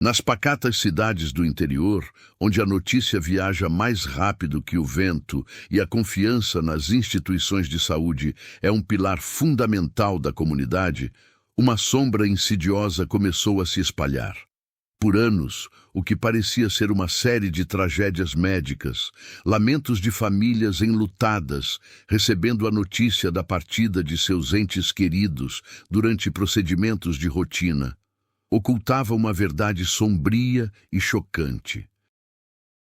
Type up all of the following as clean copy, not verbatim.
Nas pacatas cidades do interior, onde a notícia viaja mais rápido que o vento e a confiança nas instituições de saúde é um pilar fundamental da comunidade, uma sombra insidiosa começou a se espalhar. Por anos, o que parecia ser uma série de tragédias médicas, lamentos de famílias enlutadas, recebendo a notícia da partida de seus entes queridos durante procedimentos de rotina, ocultava uma verdade sombria e chocante.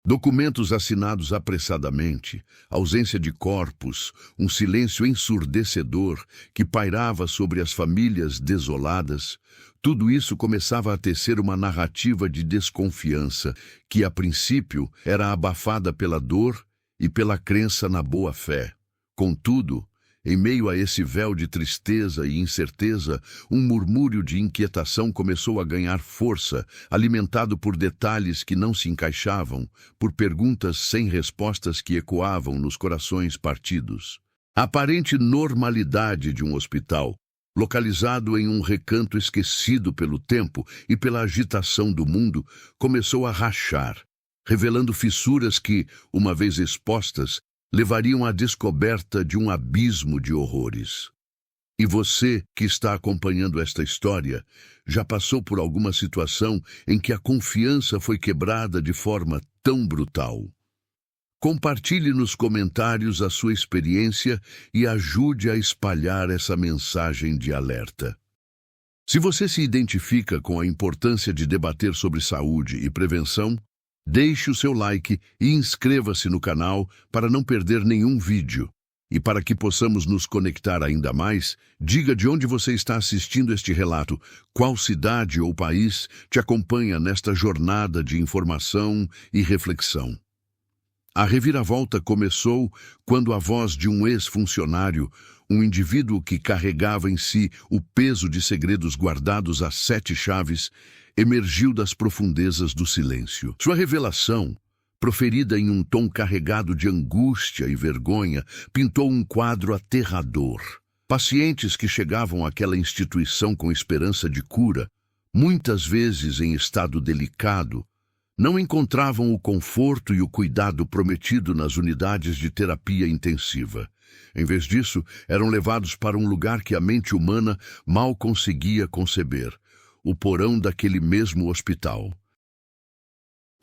Documentos assinados apressadamente, ausência de corpos, um silêncio ensurdecedor que pairava sobre as famílias desoladas, tudo isso começava a tecer uma narrativa de desconfiança que, a princípio, era abafada pela dor e pela crença na boa-fé. Contudo, em meio a esse véu de tristeza e incerteza, um murmúrio de inquietação começou a ganhar força, alimentado por detalhes que não se encaixavam, por perguntas sem respostas que ecoavam nos corações partidos. A aparente normalidade de um hospital, localizado em um recanto esquecido pelo tempo e pela agitação do mundo, começou a rachar, revelando fissuras que, uma vez expostas, levariam à descoberta de um abismo de horrores. E você, que está acompanhando esta história, já passou por alguma situação em que a confiança foi quebrada de forma tão brutal? Compartilhe nos comentários a sua experiência e ajude a espalhar essa mensagem de alerta. Se você se identifica com a importância de debater sobre saúde e prevenção, deixe o seu like e inscreva-se no canal para não perder nenhum vídeo. E para que possamos nos conectar ainda mais, diga de onde você está assistindo este relato, qual cidade ou país te acompanha nesta jornada de informação e reflexão. A reviravolta começou quando a voz de um ex-funcionário, um indivíduo que carregava em si o peso de segredos guardados a 7 chaves, emergiu das profundezas do silêncio. Sua revelação, proferida em um tom carregado de angústia e vergonha, pintou um quadro aterrador. Pacientes que chegavam àquela instituição com esperança de cura, muitas vezes em estado delicado, não encontravam o conforto e o cuidado prometido nas unidades de terapia intensiva. Em vez disso, eram levados para um lugar que a mente humana mal conseguia conceber: o porão daquele mesmo hospital.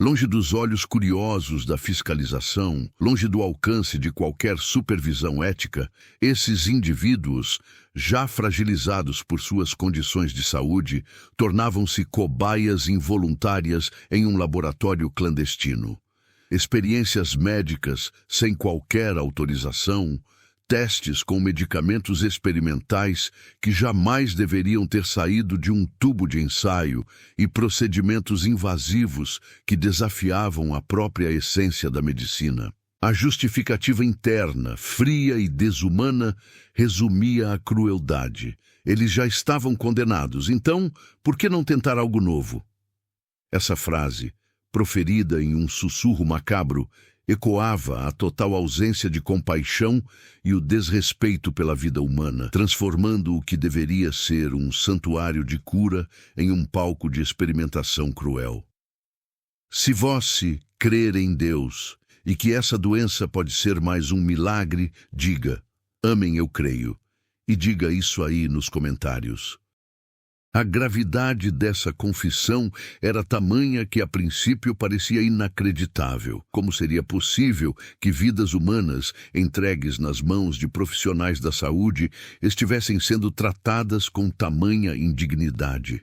Longe dos olhos curiosos da fiscalização, longe do alcance de qualquer supervisão ética, esses indivíduos, já fragilizados por suas condições de saúde, tornavam-se cobaias involuntárias em um laboratório clandestino. Experiências médicas sem qualquer autorização, testes com medicamentos experimentais que jamais deveriam ter saído de um tubo de ensaio e procedimentos invasivos que desafiavam a própria essência da medicina. A justificativa interna, fria e desumana, resumia a crueldade. Eles já estavam condenados, então, por que não tentar algo novo? Essa frase, proferida em um sussurro macabro, ecoava a total ausência de compaixão e o desrespeito pela vida humana, transformando o que deveria ser um santuário de cura em um palco de experimentação cruel. Se vós crer em Deus e que essa doença pode ser mais um milagre, diga: amém, eu creio. E diga isso aí nos comentários. A gravidade dessa confissão era tamanha que a princípio parecia inacreditável. Como seria possível que vidas humanas, entregues nas mãos de profissionais da saúde, estivessem sendo tratadas com tamanha indignidade?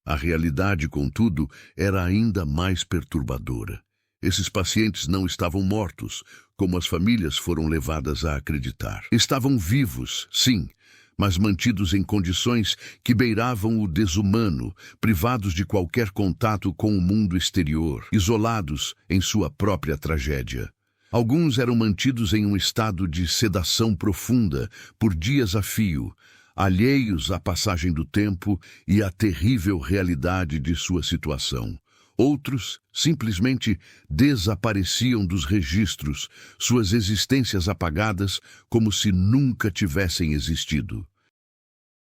A realidade, contudo, era ainda mais perturbadora. Esses pacientes não estavam mortos, como as famílias foram levadas a acreditar. Estavam vivos, sim, mas mantidos em condições que beiravam o desumano, privados de qualquer contato com o mundo exterior, isolados em sua própria tragédia. Alguns eram mantidos em um estado de sedação profunda, por dias a fio, alheios à passagem do tempo e à terrível realidade de sua situação. Outros simplesmente desapareciam dos registros, suas existências apagadas como se nunca tivessem existido.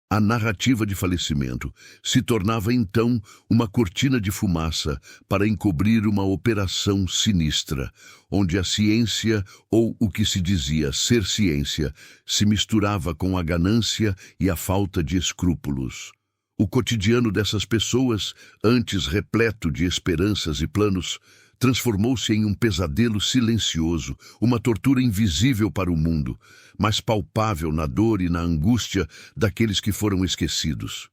A narrativa de falecimento se tornava então uma cortina de fumaça para encobrir uma operação sinistra, onde a ciência, ou o que se dizia ser ciência, se misturava com a ganância e a falta de escrúpulos. O cotidiano dessas pessoas, antes repleto de esperanças e planos, transformou-se em um pesadelo silencioso, uma tortura invisível para o mundo, mas palpável na dor e na angústia daqueles que foram esquecidos.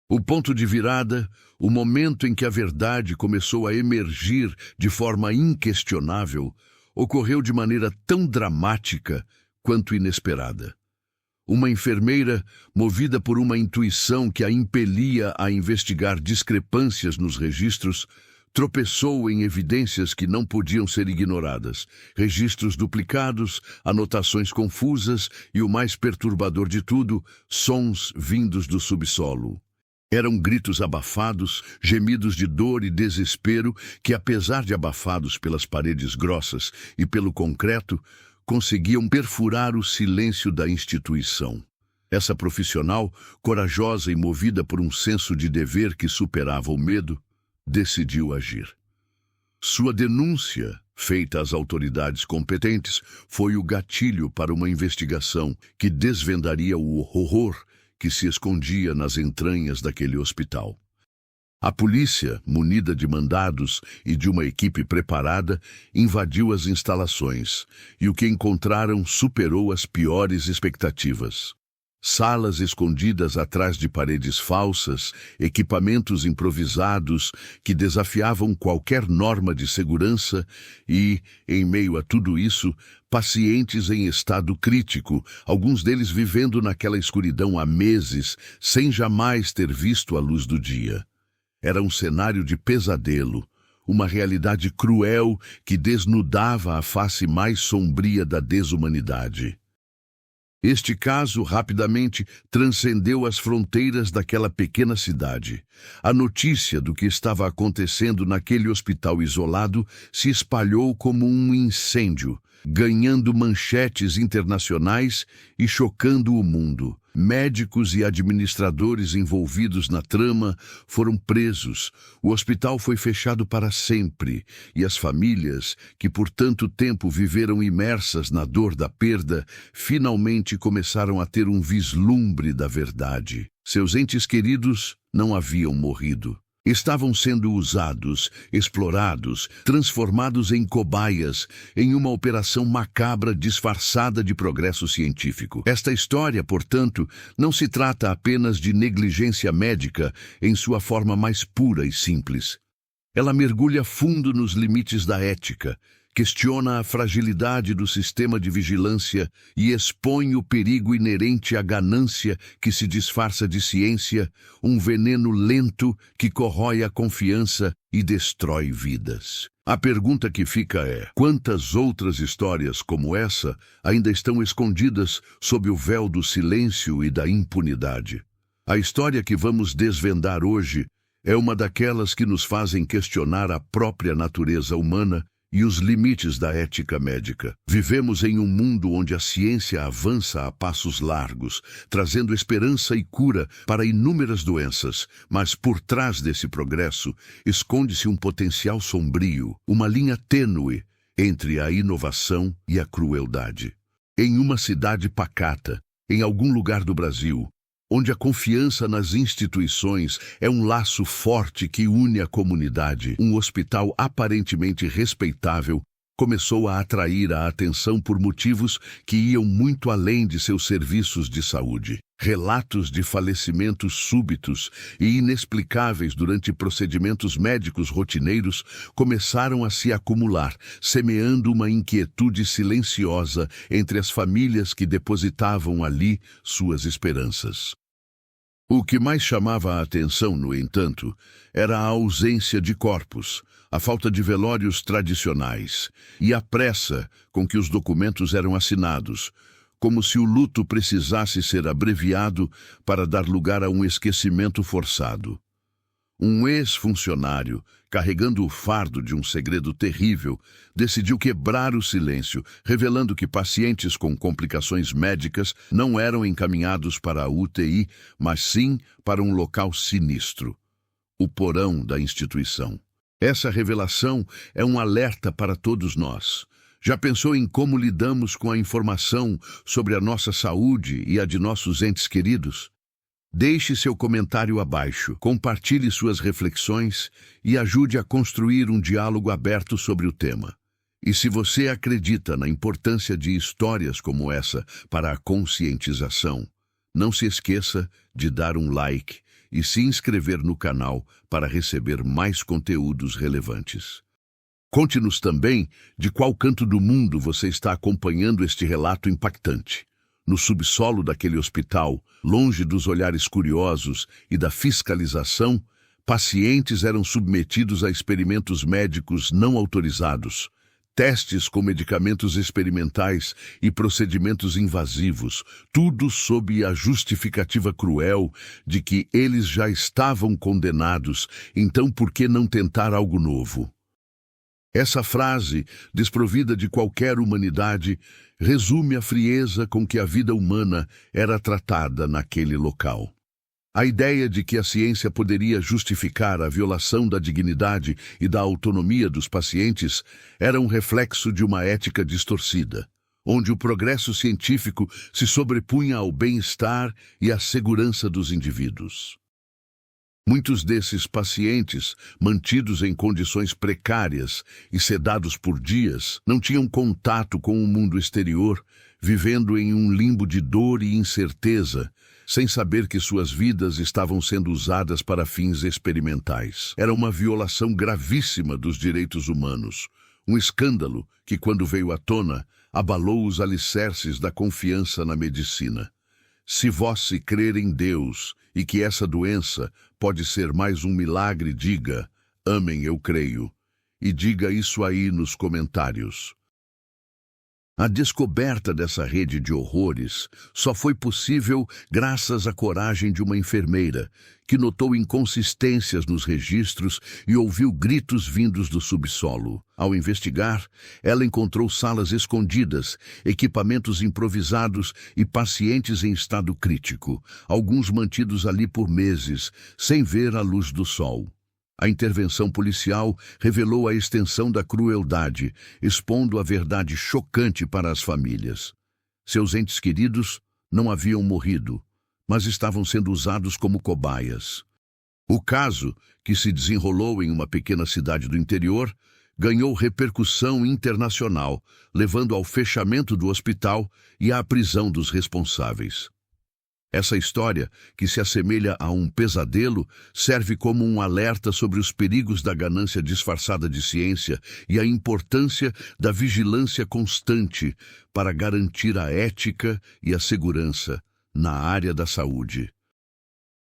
O ponto de virada, o momento em que a verdade começou a emergir de forma inquestionável, ocorreu de maneira tão dramática quanto inesperada. Uma enfermeira, movida por uma intuição que a impelia a investigar discrepâncias nos registros, tropeçou em evidências que não podiam ser ignoradas, registros duplicados, anotações confusas e, o mais perturbador de tudo, sons vindos do subsolo. Eram gritos abafados, gemidos de dor e desespero que, apesar de abafados pelas paredes grossas e pelo concreto, conseguiam perfurar o silêncio da instituição. Essa profissional, corajosa e movida por um senso de dever que superava o medo, decidiu agir. Sua denúncia, feita às autoridades competentes, foi o gatilho para uma investigação que desvendaria o horror que se escondia nas entranhas daquele hospital. A polícia, munida de mandados e de uma equipe preparada, invadiu as instalações, e o que encontraram superou as piores expectativas. Salas escondidas atrás de paredes falsas, equipamentos improvisados que desafiavam qualquer norma de segurança e, em meio a tudo isso, pacientes em estado crítico, alguns deles vivendo naquela escuridão há meses, sem jamais ter visto a luz do dia. Era um cenário de pesadelo, uma realidade cruel que desnudava a face mais sombria da desumanidade. Este caso rapidamente transcendeu as fronteiras daquela pequena cidade. A notícia do que estava acontecendo naquele hospital isolado se espalhou como um incêndio, ganhando manchetes internacionais e chocando o mundo. Médicos e administradores envolvidos na trama foram presos, o hospital foi fechado para sempre e as famílias, que por tanto tempo viveram imersas na dor da perda, finalmente começaram a ter um vislumbre da verdade. Seus entes queridos não haviam morrido. Estavam sendo usados, explorados, transformados em cobaias, em uma operação macabra disfarçada de progresso científico. Esta história, portanto, não se trata apenas de negligência médica em sua forma mais pura e simples. Ela mergulha fundo nos limites da ética, questiona a fragilidade do sistema de vigilância e expõe o perigo inerente à ganância que se disfarça de ciência, um veneno lento que corrói a confiança e destrói vidas. A pergunta que fica é: quantas outras histórias como essa ainda estão escondidas sob o véu do silêncio e da impunidade? A história que vamos desvendar hoje é uma daquelas que nos fazem questionar a própria natureza humana e os limites da ética médica. Vivemos em um mundo onde a ciência avança a passos largos, trazendo esperança e cura para inúmeras doenças, mas por trás desse progresso esconde-se um potencial sombrio, uma linha tênue entre a inovação e a crueldade. Em uma cidade pacata, em algum lugar do Brasil, onde a confiança nas instituições é um laço forte que une a comunidade, um hospital aparentemente respeitável começou a atrair a atenção por motivos que iam muito além de seus serviços de saúde. Relatos de falecimentos súbitos e inexplicáveis durante procedimentos médicos rotineiros começaram a se acumular, semeando uma inquietude silenciosa entre as famílias que depositavam ali suas esperanças. O que mais chamava a atenção, no entanto, era a ausência de corpos, a falta de velórios tradicionais e a pressa com que os documentos eram assinados, como se o luto precisasse ser abreviado para dar lugar a um esquecimento forçado. Um ex-funcionário, carregando o fardo de um segredo terrível, decidiu quebrar o silêncio, revelando que pacientes com complicações médicas não eram encaminhados para a UTI, mas sim para um local sinistro, o porão da instituição. Essa revelação é um alerta para todos nós. Já pensou em como lidamos com a informação sobre a nossa saúde e a de nossos entes queridos? Deixe seu comentário abaixo, compartilhe suas reflexões e ajude a construir um diálogo aberto sobre o tema. E se você acredita na importância de histórias como essa para a conscientização, não se esqueça de dar um like e se inscrever no canal para receber mais conteúdos relevantes. Conte-nos também de qual canto do mundo você está acompanhando este relato impactante. No subsolo daquele hospital, longe dos olhares curiosos e da fiscalização, pacientes eram submetidos a experimentos médicos não autorizados, testes com medicamentos experimentais e procedimentos invasivos, tudo sob a justificativa cruel de que eles já estavam condenados, então por que não tentar algo novo? Essa frase, desprovida de qualquer humanidade, resume a frieza com que a vida humana era tratada naquele local. A ideia de que a ciência poderia justificar a violação da dignidade e da autonomia dos pacientes era um reflexo de uma ética distorcida, onde o progresso científico se sobrepunha ao bem-estar e à segurança dos indivíduos. Muitos desses pacientes, mantidos em condições precárias e sedados por dias, não tinham contato com o mundo exterior, vivendo em um limbo de dor e incerteza, sem saber que suas vidas estavam sendo usadas para fins experimentais. Era uma violação gravíssima dos direitos humanos, um escândalo que, quando veio à tona, abalou os alicerces da confiança na medicina. Se vós se crer em Deus e que essa doença pode ser mais um milagre, diga, amém, eu creio. E diga isso aí nos comentários. A descoberta dessa rede de horrores só foi possível graças à coragem de uma enfermeira, que notou inconsistências nos registros e ouviu gritos vindos do subsolo. Ao investigar, ela encontrou salas escondidas, equipamentos improvisados e pacientes em estado crítico, alguns mantidos ali por meses, sem ver a luz do sol. A intervenção policial revelou a extensão da crueldade, expondo a verdade chocante para as famílias. Seus entes queridos não haviam morrido, mas estavam sendo usados como cobaias. O caso, que se desenrolou em uma pequena cidade do interior, ganhou repercussão internacional, levando ao fechamento do hospital e à prisão dos responsáveis. Essa história, que se assemelha a um pesadelo, serve como um alerta sobre os perigos da ganância disfarçada de ciência e a importância da vigilância constante para garantir a ética e a segurança na área da saúde.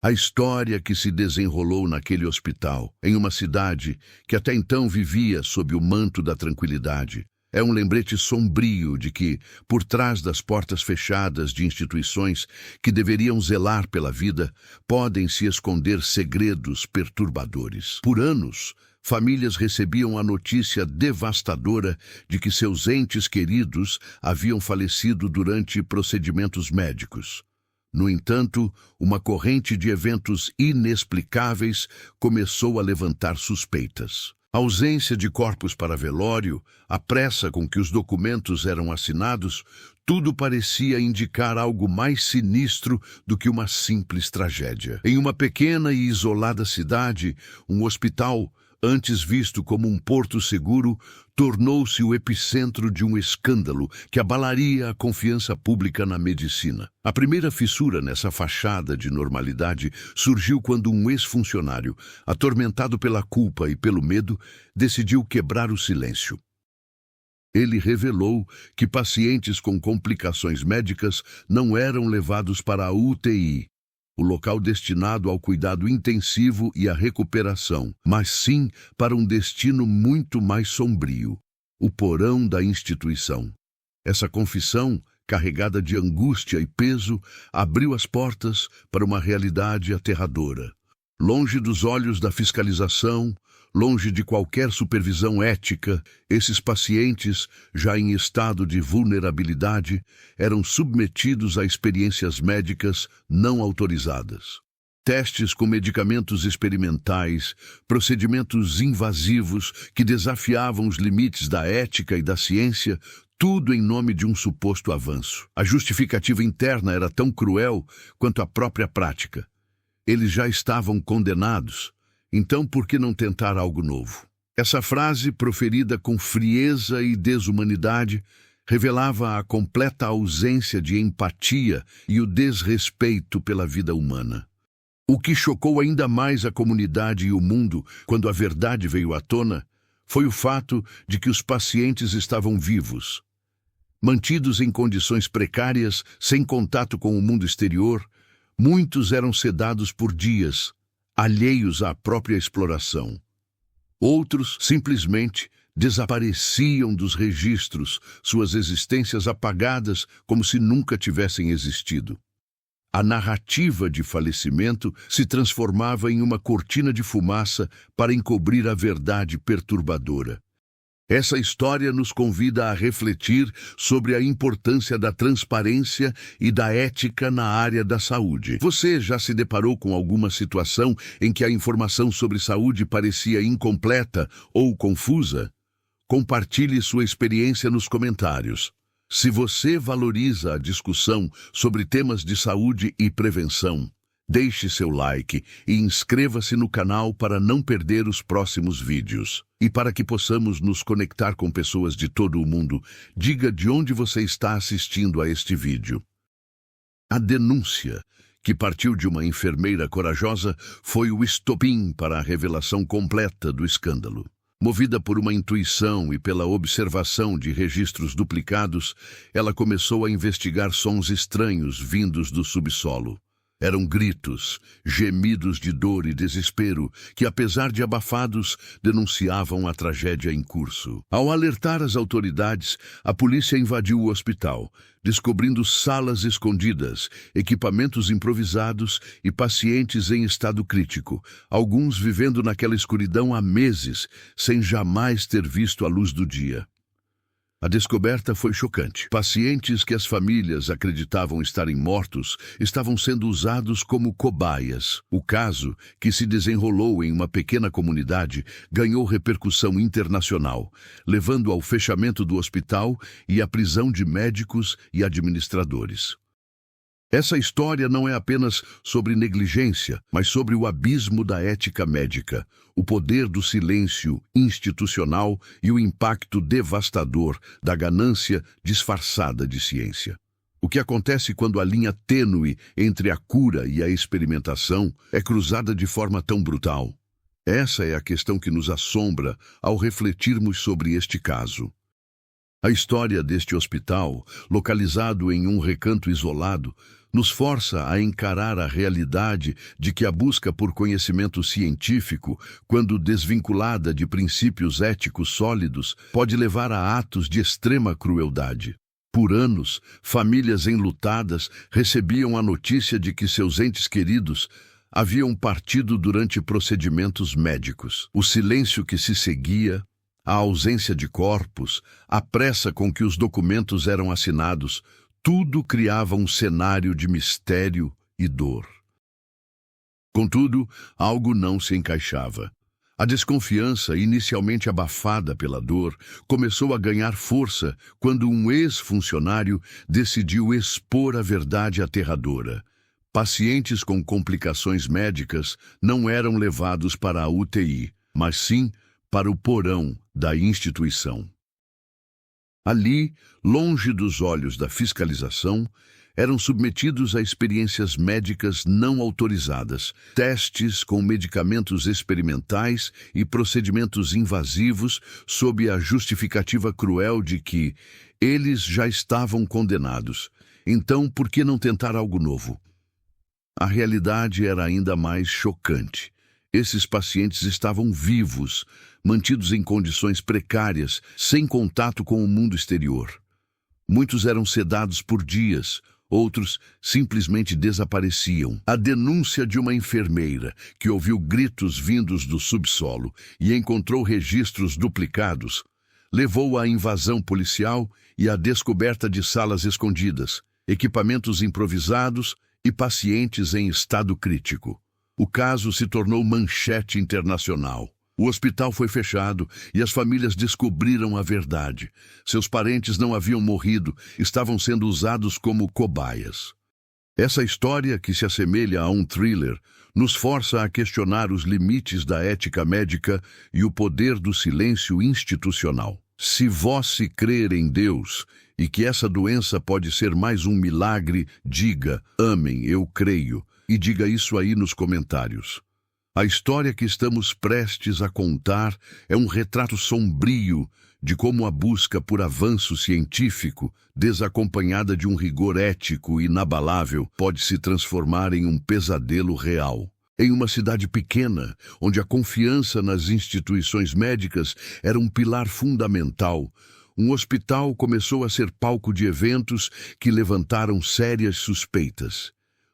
A história que se desenrolou naquele hospital, em uma cidade que até então vivia sob o manto da tranquilidade, é um lembrete sombrio de que, por trás das portas fechadas de instituições que deveriam zelar pela vida, podem se esconder segredos perturbadores. Por anos, famílias recebiam a notícia devastadora de que seus entes queridos haviam falecido durante procedimentos médicos. No entanto, uma corrente de eventos inexplicáveis começou a levantar suspeitas. A ausência de corpos para velório, a pressa com que os documentos eram assinados, tudo parecia indicar algo mais sinistro do que uma simples tragédia. Em uma pequena e isolada cidade, um hospital, antes visto como um porto seguro, tornou-se o epicentro de um escândalo que abalaria a confiança pública na medicina. A primeira fissura nessa fachada de normalidade surgiu quando um ex-funcionário, atormentado pela culpa e pelo medo, decidiu quebrar o silêncio. Ele revelou que pacientes com complicações médicas não eram levados para a UTI, o local destinado ao cuidado intensivo e à recuperação, mas sim para um destino muito mais sombrio, o porão da instituição. Essa confissão, carregada de angústia e peso, abriu as portas para uma realidade aterradora. Longe dos olhos da fiscalização, longe de qualquer supervisão ética, esses pacientes, já em estado de vulnerabilidade, eram submetidos a experiências médicas não autorizadas. Testes com medicamentos experimentais, procedimentos invasivos que desafiavam os limites da ética e da ciência, tudo em nome de um suposto avanço. A justificativa interna era tão cruel quanto a própria prática. Eles já estavam condenados, então por que não tentar algo novo? Essa frase, proferida com frieza e desumanidade, revelava a completa ausência de empatia e o desrespeito pela vida humana. O que chocou ainda mais a comunidade e o mundo quando a verdade veio à tona foi o fato de que os pacientes estavam vivos. Mantidos em condições precárias, sem contato com o mundo exterior, muitos eram sedados por dias, alheios à própria exploração. Outros, simplesmente, desapareciam dos registros, suas existências apagadas como se nunca tivessem existido. A narrativa de falecimento se transformava em uma cortina de fumaça para encobrir a verdade perturbadora. Essa história nos convida a refletir sobre a importância da transparência e da ética na área da saúde. Você já se deparou com alguma situação em que a informação sobre saúde parecia incompleta ou confusa? Compartilhe sua experiência nos comentários. Se você valoriza a discussão sobre temas de saúde e prevenção, deixe seu like e inscreva-se no canal para não perder os próximos vídeos. E para que possamos nos conectar com pessoas de todo o mundo, diga de onde você está assistindo a este vídeo. A denúncia, que partiu de uma enfermeira corajosa, foi o estopim para a revelação completa do escândalo. Movida por uma intuição e pela observação de registros duplicados, ela começou a investigar sons estranhos vindos do subsolo. Eram gritos, gemidos de dor e desespero, que, apesar de abafados, denunciavam a tragédia em curso. Ao alertar as autoridades, a polícia invadiu o hospital, descobrindo salas escondidas, equipamentos improvisados e pacientes em estado crítico, alguns vivendo naquela escuridão há meses, sem jamais ter visto a luz do dia. A descoberta foi chocante. Pacientes que as famílias acreditavam estarem mortos estavam sendo usados como cobaias. O caso, que se desenrolou em uma pequena comunidade, ganhou repercussão internacional, levando ao fechamento do hospital e à prisão de médicos e administradores. Essa história não é apenas sobre negligência, mas sobre o abismo da ética médica, o poder do silêncio institucional e o impacto devastador da ganância disfarçada de ciência. O que acontece quando a linha tênue entre a cura e a experimentação é cruzada de forma tão brutal? Essa é a questão que nos assombra ao refletirmos sobre este caso. A história deste hospital, localizado em um recanto isolado, nos força a encarar a realidade de que a busca por conhecimento científico, quando desvinculada de princípios éticos sólidos, pode levar a atos de extrema crueldade. Por anos, famílias enlutadas recebiam a notícia de que seus entes queridos haviam partido durante procedimentos médicos. O silêncio que se seguia, a ausência de corpos, a pressa com que os documentos eram assinados, tudo criava um cenário de mistério e dor. Contudo, algo não se encaixava. A desconfiança, inicialmente abafada pela dor, começou a ganhar força quando um ex-funcionário decidiu expor a verdade aterradora. Pacientes com complicações médicas não eram levados para a UTI, mas sim para o porão da instituição. Ali, longe dos olhos da fiscalização, eram submetidos a experiências médicas não autorizadas, testes com medicamentos experimentais e procedimentos invasivos sob a justificativa cruel de que eles já estavam condenados. Então, por que não tentar algo novo? A realidade era ainda mais chocante. Esses pacientes estavam vivos, mantidos em condições precárias, sem contato com o mundo exterior. Muitos eram sedados por dias, Outros simplesmente desapareciam. A denúncia de uma enfermeira que ouviu gritos vindos do subsolo e encontrou registros duplicados levou à invasão policial e à descoberta de salas escondidas, equipamentos improvisados e pacientes em estado crítico. O caso se tornou manchete internacional. O hospital foi fechado e as famílias descobriram a verdade. Seus parentes não haviam morrido, estavam sendo usados como cobaias. Essa história, que se assemelha a um thriller, nos força a questionar os limites da ética médica e o poder do silêncio institucional. Se você crer em Deus e que essa doença pode ser mais um milagre, diga, amém, eu creio, e diga isso aí nos comentários. A história que estamos prestes a contar é um retrato sombrio de como a busca por avanço científico, desacompanhada de um rigor ético inabalável, pode se transformar em um pesadelo real. Em uma cidade pequena, onde a confiança nas instituições médicas era um pilar fundamental, um hospital começou a ser palco de eventos que levantaram sérias suspeitas.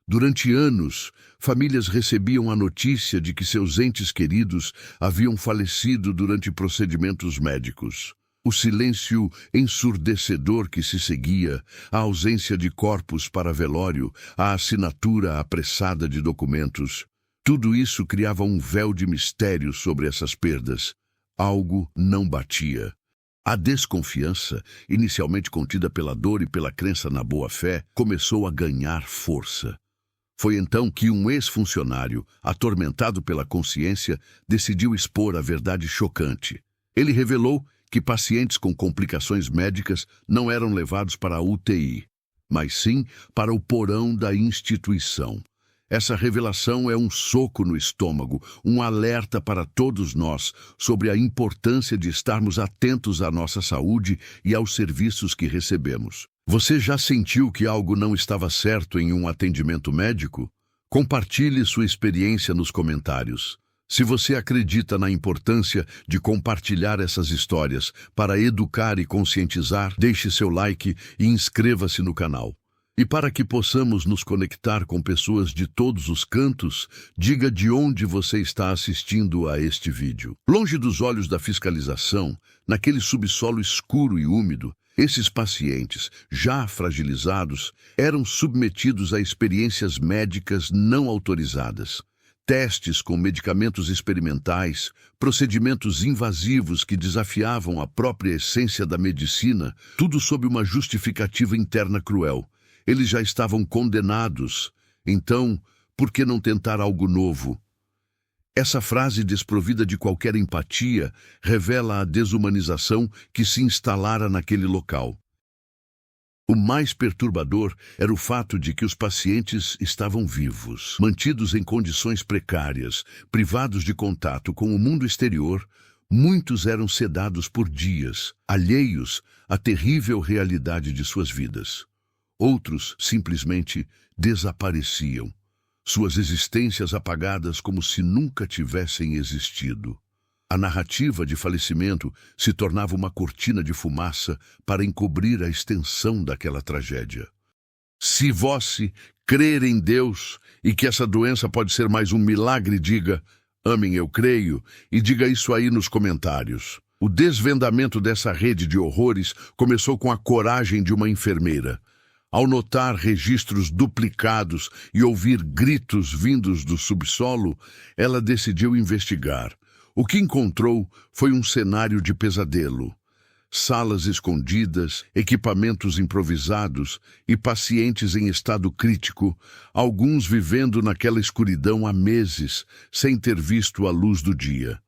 Durante anos, famílias recebiam a notícia de que seus entes queridos haviam falecido durante procedimentos médicos. O silêncio ensurdecedor que se seguia, a ausência de corpos para velório, a assinatura apressada de documentos, tudo isso criava um véu de mistério sobre essas perdas. Algo não batia. A desconfiança, inicialmente contida pela dor e pela crença na boa-fé, começou a ganhar força. Foi então que um ex-funcionário, atormentado pela consciência, decidiu expor a verdade chocante. Ele revelou que pacientes com complicações médicas não eram levados para a UTI, mas sim para o porão da instituição. Essa revelação é um soco no estômago, um alerta para todos nós sobre a importância de estarmos atentos à nossa saúde e aos serviços que recebemos. Você já sentiu que algo não estava certo em um atendimento médico? Compartilhe sua experiência nos comentários. Se você acredita na importância de compartilhar essas histórias para educar e conscientizar, deixe seu like e inscreva-se no canal. E para que possamos nos conectar com pessoas de todos os cantos, diga de onde você está assistindo a este vídeo. Longe dos olhos da fiscalização, naquele subsolo escuro e úmido, esses pacientes, já fragilizados, eram submetidos a experiências médicas não autorizadas. Testes com medicamentos experimentais, procedimentos invasivos que desafiavam a própria essência da medicina, tudo sob uma justificativa interna cruel. Eles já estavam condenados, então, por que não tentar algo novo? Essa frase desprovida de qualquer empatia revela a desumanização que se instalara naquele local. O mais perturbador era o fato de que os pacientes estavam vivos, mantidos em condições precárias, privados de contato com o mundo exterior. Muitos eram sedados por dias, alheios à terrível realidade de suas vidas. Outros simplesmente desapareciam, suas existências apagadas como se nunca tivessem existido. A narrativa de falecimento se tornava uma cortina de fumaça para encobrir a extensão daquela tragédia. Se você crer em Deus e que essa doença pode ser mais um milagre, diga, amém, eu creio, e diga isso aí nos comentários. O desvendamento dessa rede de horrores começou com a coragem de uma enfermeira. Ao notar registros duplicados e ouvir gritos vindos do subsolo, ela decidiu investigar. O que encontrou foi um cenário de pesadelo. Salas escondidas, equipamentos improvisados e pacientes em estado crítico, alguns vivendo naquela escuridão há meses, sem ter visto a luz do dia.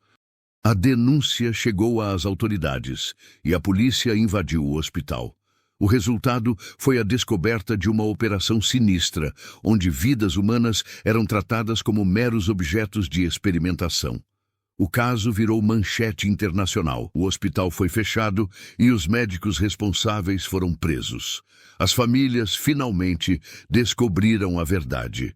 A denúncia chegou às autoridades e a polícia invadiu o hospital. O resultado foi a descoberta de uma operação sinistra, onde vidas humanas eram tratadas como meros objetos de experimentação. O caso virou manchete internacional. O hospital foi fechado e os médicos responsáveis foram presos. As famílias finalmente descobriram a verdade.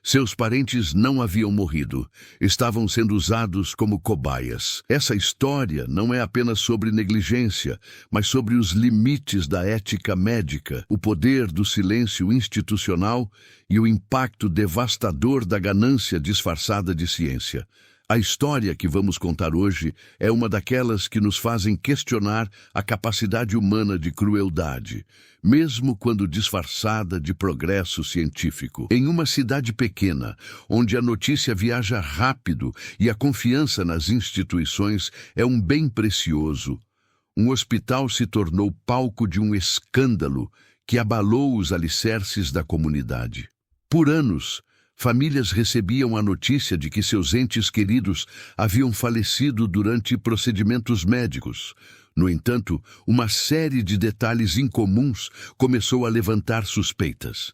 Seus parentes não haviam morrido, estavam sendo usados como cobaias. Essa história não é apenas sobre negligência, mas sobre os limites da ética médica, o poder do silêncio institucional e o impacto devastador da ganância disfarçada de ciência. A história que vamos contar hoje é uma daquelas que nos fazem questionar a capacidade humana de crueldade, mesmo quando disfarçada de progresso científico. Em uma cidade pequena, onde a notícia viaja rápido e a confiança nas instituições é um bem precioso, um hospital se tornou palco de um escândalo que abalou os alicerces da comunidade. Por anos, famílias recebiam a notícia de que seus entes queridos haviam falecido durante procedimentos médicos. No entanto, uma série de detalhes incomuns começou a levantar suspeitas.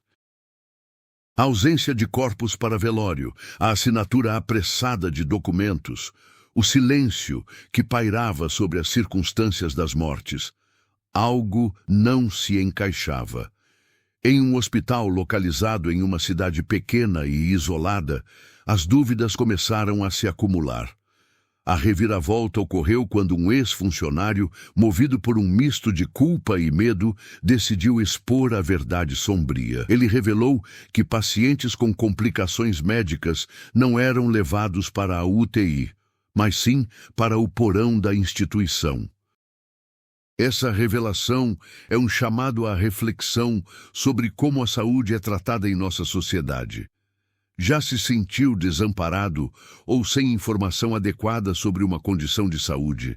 A ausência de corpos para velório, a assinatura apressada de documentos, o silêncio que pairava sobre as circunstâncias das mortes. Algo não se encaixava. Em um hospital localizado em uma cidade pequena e isolada, as dúvidas começaram a se acumular. A reviravolta ocorreu quando um ex-funcionário, movido por um misto de culpa e medo, decidiu expor a verdade sombria. Ele revelou que pacientes com complicações médicas não eram levados para a UTI, mas sim para o porão da instituição. Essa revelação é um chamado à reflexão sobre como a saúde é tratada em nossa sociedade. Já se sentiu desamparado ou sem informação adequada sobre uma condição de saúde?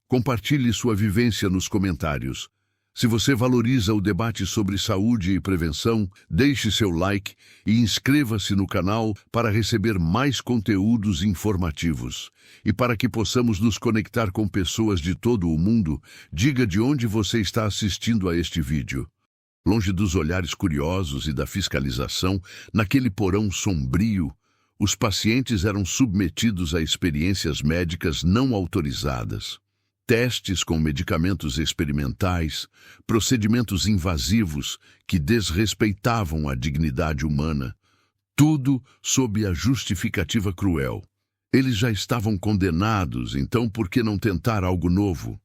Compartilhe sua vivência nos comentários. Se você valoriza o debate sobre saúde e prevenção, deixe seu like e inscreva-se no canal para receber mais conteúdos informativos. E para que possamos nos conectar com pessoas de todo o mundo, diga de onde você está assistindo a este vídeo. Longe dos olhares curiosos e da fiscalização, naquele porão sombrio, os pacientes eram submetidos a experiências médicas não autorizadas. Testes com medicamentos experimentais, procedimentos invasivos que desrespeitavam a dignidade humana, tudo sob a justificativa cruel. Eles já estavam condenados, então por que não tentar algo novo?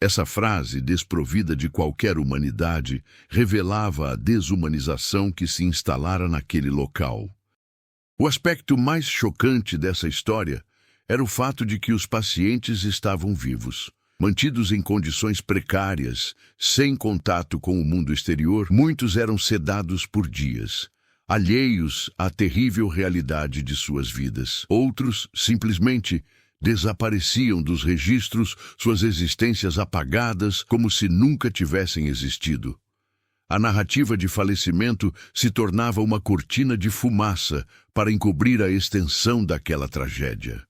Essa frase, desprovida de qualquer humanidade, revelava a desumanização que se instalara naquele local. O aspecto mais chocante dessa história era o fato de que os pacientes estavam vivos. Mantidos em condições precárias, sem contato com o mundo exterior, muitos eram sedados por dias, alheios à terrível realidade de suas vidas. Outros, simplesmente, desapareciam dos registros, suas existências apagadas como se nunca tivessem existido. A narrativa de falecimento se tornava uma cortina de fumaça para encobrir a extensão daquela tragédia.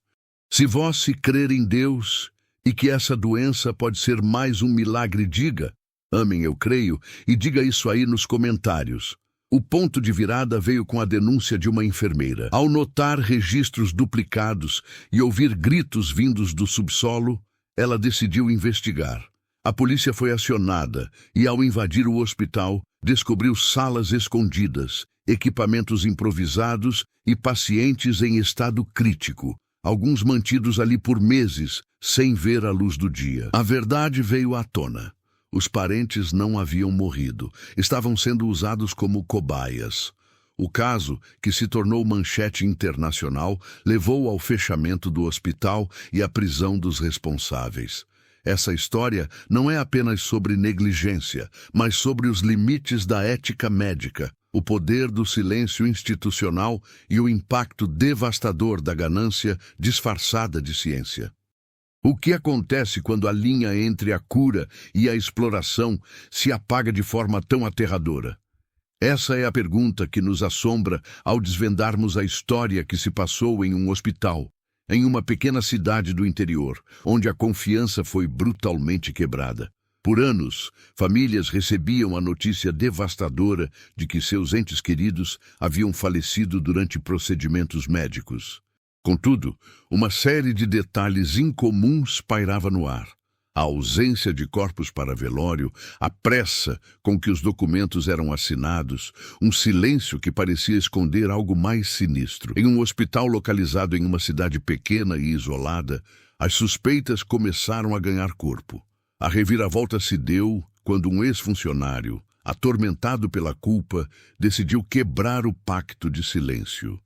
Se vós se crer em Deus e que essa doença pode ser mais um milagre, diga, amém, eu creio, e diga isso aí nos comentários. O ponto de virada veio com a denúncia de uma enfermeira. Ao notar registros duplicados e ouvir gritos vindos do subsolo, ela decidiu investigar. A polícia foi acionada e, ao invadir o hospital, descobriu salas escondidas, equipamentos improvisados e pacientes em estado crítico, alguns mantidos ali por meses, sem ver a luz do dia. A verdade veio à tona. Os parentes não haviam morrido, estavam sendo usados como cobaias. O caso, que se tornou manchete internacional, levou ao fechamento do hospital e à prisão dos responsáveis. Essa história não é apenas sobre negligência, mas sobre os limites da ética médica, o poder do silêncio institucional e o impacto devastador da ganância disfarçada de ciência. O que acontece quando a linha entre a cura e a exploração se apaga de forma tão aterradora? Essa é a pergunta que nos assombra ao desvendarmos a história que se passou em um hospital, em uma pequena cidade do interior, onde a confiança foi brutalmente quebrada. Por anos, famílias recebiam a notícia devastadora de que seus entes queridos haviam falecido durante procedimentos médicos. Contudo, uma série de detalhes incomuns pairava no ar. A ausência de corpos para velório, a pressa com que os documentos eram assinados, um silêncio que parecia esconder algo mais sinistro. Em um hospital localizado em uma cidade pequena e isolada, as suspeitas começaram a ganhar corpo. A reviravolta se deu quando um ex-funcionário, atormentado pela culpa, decidiu quebrar o pacto de silêncio.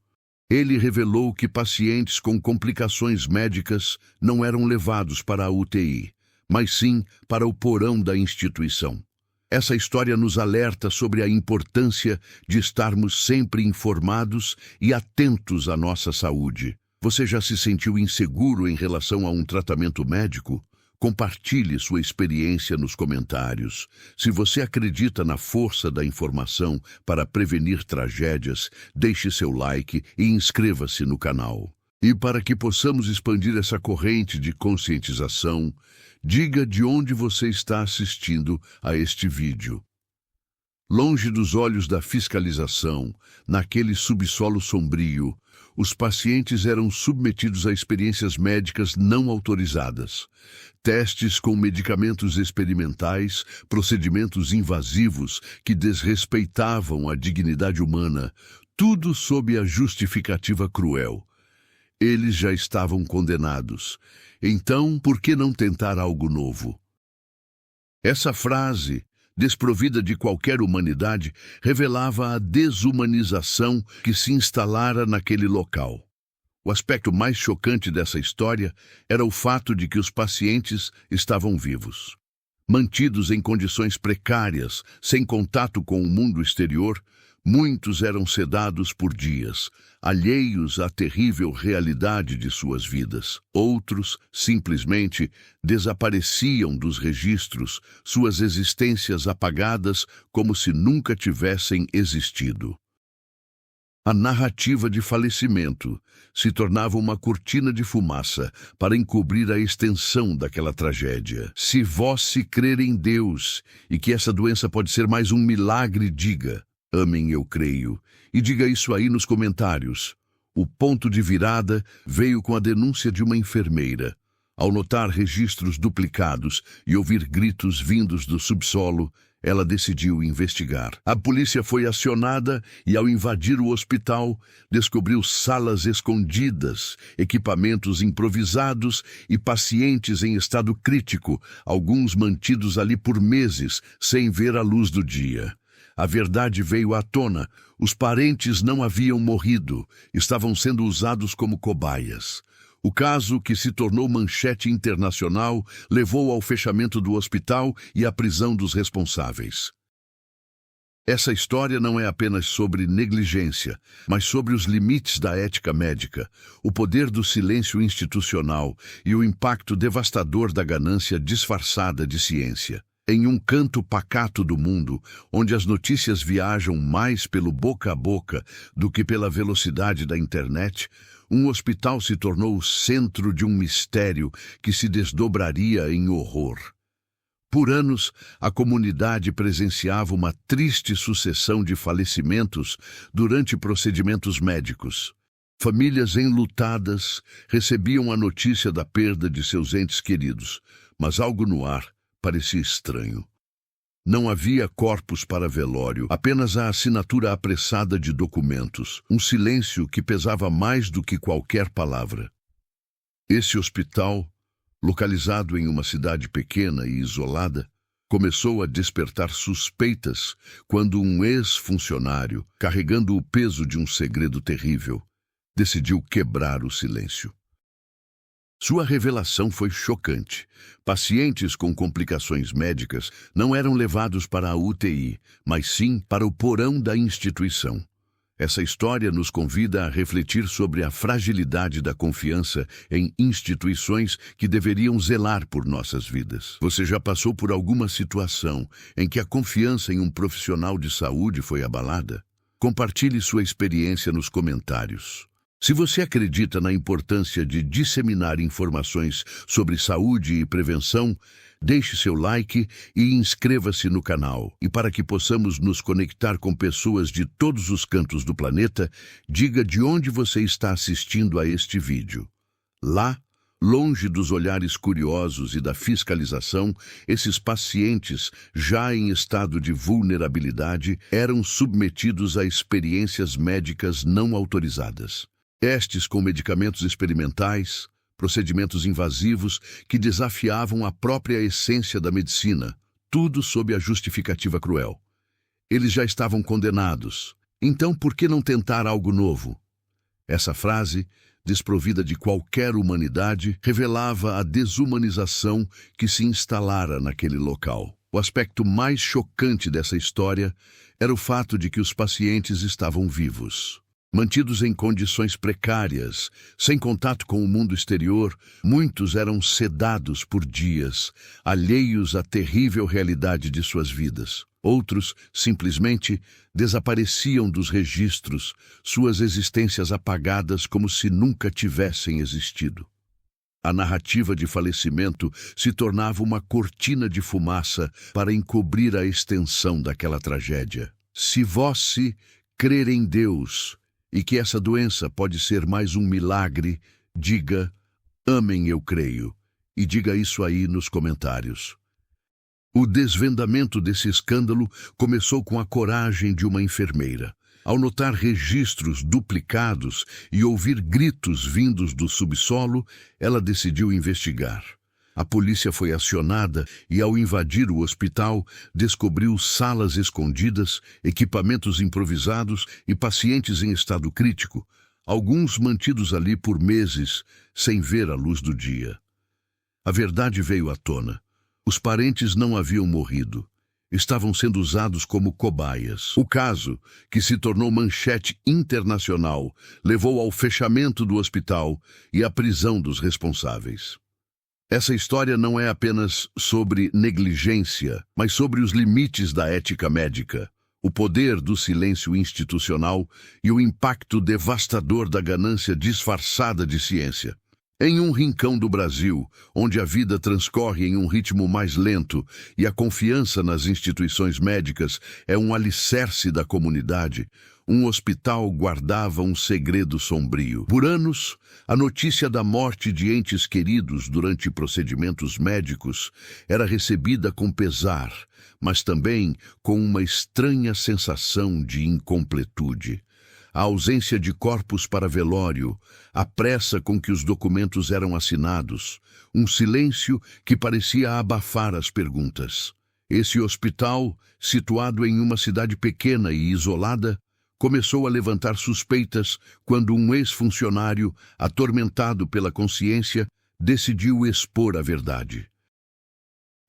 Ele revelou que pacientes com complicações médicas não eram levados para a UTI, mas sim para o porão da instituição. Essa história nos alerta sobre a importância de estarmos sempre informados e atentos à nossa saúde. Você já se sentiu inseguro em relação a um tratamento médico? Compartilhe sua experiência nos comentários. Se você acredita na força da informação para prevenir tragédias, deixe seu like e inscreva-se no canal. E para que possamos expandir essa corrente de conscientização, diga de onde você está assistindo a este vídeo. Longe dos olhos da fiscalização, naquele subsolo sombrio, os pacientes eram submetidos a experiências médicas não autorizadas. Testes com medicamentos experimentais, procedimentos invasivos que desrespeitavam a dignidade humana, tudo sob a justificativa cruel. Eles já estavam condenados. Então, por que não tentar algo novo? Essa frase, desprovida de qualquer humanidade, revelava a desumanização que se instalara naquele local. O aspecto mais chocante dessa história era o fato de que os pacientes estavam vivos. Mantidos em condições precárias, sem contato com o mundo exterior, muitos eram sedados por dias, alheios à terrível realidade de suas vidas. Outros, simplesmente, desapareciam dos registros, suas existências apagadas como se nunca tivessem existido. A narrativa de falecimento se tornava uma cortina de fumaça para encobrir a extensão daquela tragédia. Se vós se crer em Deus e que essa doença pode ser mais um milagre, diga: amém, eu creio. E diga isso aí nos comentários. O ponto de virada veio com a denúncia de uma enfermeira. Ao notar registros duplicados e ouvir gritos vindos do subsolo, ela decidiu investigar. A polícia foi acionada e, ao invadir o hospital, descobriu salas escondidas, equipamentos improvisados e pacientes em estado crítico, alguns mantidos ali por meses, sem ver a luz do dia. A verdade veio à tona. Os parentes não haviam morrido, estavam sendo usados como cobaias. O caso, que se tornou manchete internacional, levou ao fechamento do hospital e à prisão dos responsáveis. Essa história não é apenas sobre negligência, mas sobre os limites da ética médica, o poder do silêncio institucional e o impacto devastador da ganância disfarçada de ciência. Em um canto pacato do mundo, onde as notícias viajam mais pelo boca a boca do que pela velocidade da internet, um hospital se tornou o centro de um mistério que se desdobraria em horror. Por anos, a comunidade presenciava uma triste sucessão de falecimentos durante procedimentos médicos. Famílias enlutadas recebiam a notícia da perda de seus entes queridos, mas algo no ar parecia estranho. Não havia corpos para velório, apenas a assinatura apressada de documentos, um silêncio que pesava mais do que qualquer palavra. Esse hospital, localizado em uma cidade pequena e isolada, começou a despertar suspeitas quando um ex-funcionário, carregando o peso de um segredo terrível, decidiu quebrar o silêncio. Sua revelação foi chocante. Pacientes com complicações médicas não eram levados para a UTI, mas sim para o porão da instituição. Essa história nos convida a refletir sobre a fragilidade da confiança em instituições que deveriam zelar por nossas vidas. Você já passou por alguma situação em que a confiança em um profissional de saúde foi abalada? Compartilhe sua experiência nos comentários. Se você acredita na importância de disseminar informações sobre saúde e prevenção, deixe seu like e inscreva-se no canal. E para que possamos nos conectar com pessoas de todos os cantos do planeta, diga de onde você está assistindo a este vídeo. Lá, Longe dos olhares curiosos e da fiscalização, esses pacientes, já em estado de vulnerabilidade, eram submetidos a experiências médicas não autorizadas. Testes com medicamentos experimentais, procedimentos invasivos que desafiavam a própria essência da medicina, tudo sob a justificativa cruel. Eles já estavam condenados. Então, por que não tentar algo novo? Essa frase, desprovida de qualquer humanidade, revelava a desumanização que se instalara naquele local. O aspecto mais chocante dessa história era o fato de que os pacientes estavam vivos. Mantidos em condições precárias, sem contato com o mundo exterior, muitos eram sedados por dias, alheios à terrível realidade de suas vidas. Outros, simplesmente, desapareciam dos registros, suas existências apagadas como se nunca tivessem existido. A narrativa de falecimento se tornava uma cortina de fumaça para encobrir a extensão daquela tragédia. Se vós crer em Deus e que essa doença pode ser mais um milagre, diga, amém, eu creio, e diga isso aí nos comentários. O desvendamento desse escândalo começou com a coragem de uma enfermeira. Ao notar registros duplicados e ouvir gritos vindos do subsolo, ela decidiu investigar. A polícia foi acionada e, ao invadir o hospital, descobriu salas escondidas, equipamentos improvisados e pacientes em estado crítico, alguns mantidos ali por meses, sem ver a luz do dia. A verdade veio à tona. Os parentes não haviam morrido. Estavam sendo usados como cobaias. O caso, que se tornou manchete internacional, levou ao fechamento do hospital e à prisão dos responsáveis. Essa história não é apenas sobre negligência, mas sobre os limites da ética médica, o poder do silêncio institucional e o impacto devastador da ganância disfarçada de ciência. Em um rincão do Brasil, onde a vida transcorre em um ritmo mais lento e a confiança nas instituições médicas é um alicerce da comunidade, um hospital guardava um segredo sombrio. Por anos, a notícia da morte de entes queridos durante procedimentos médicos era recebida com pesar, mas também com uma estranha sensação de incompletude. A ausência de corpos para velório, a pressa com que os documentos eram assinados, um silêncio que parecia abafar as perguntas. Esse hospital, situado em uma cidade pequena e isolada, começou a levantar suspeitas quando um ex-funcionário, atormentado pela consciência, decidiu expor a verdade.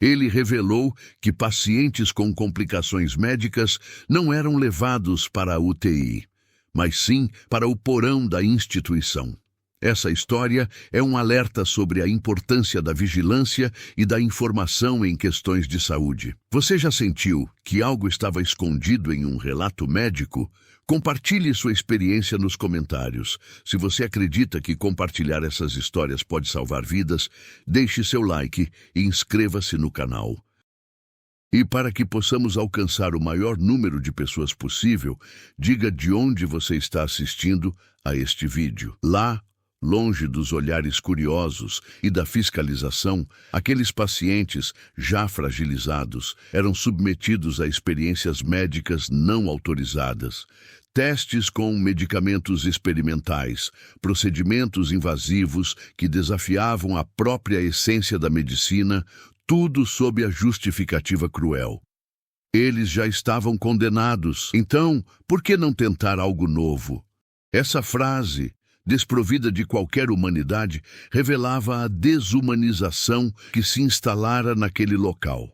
Ele revelou que pacientes com complicações médicas não eram levados para a UTI, mas sim para o porão da instituição. Essa história é um alerta sobre a importância da vigilância e da informação em questões de saúde. Você já sentiu que algo estava escondido em um relato médico? Compartilhe sua experiência nos comentários. Se você acredita que compartilhar essas histórias pode salvar vidas, deixe seu like e inscreva-se no canal. E para que possamos alcançar o maior número de pessoas possível, diga de onde você está assistindo a este vídeo. Lá, longe dos olhares curiosos e da fiscalização, aqueles pacientes, já fragilizados, eram submetidos a experiências médicas não autorizadas, testes com medicamentos experimentais, procedimentos invasivos que desafiavam a própria essência da medicina, tudo sob a justificativa cruel. Eles já estavam condenados, então, por que não tentar algo novo? Essa frase, desprovida de qualquer humanidade, revelava a desumanização que se instalara naquele local.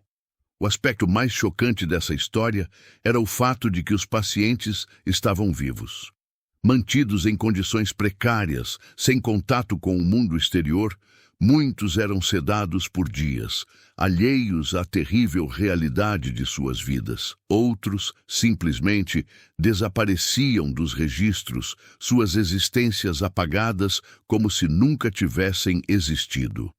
O aspecto mais chocante dessa história era o fato de que os pacientes estavam vivos. Mantidos em condições precárias, sem contato com o mundo exterior, muitos eram sedados por dias, alheios à terrível realidade de suas vidas. Outros, simplesmente, desapareciam dos registros, suas existências apagadas como se nunca tivessem existido.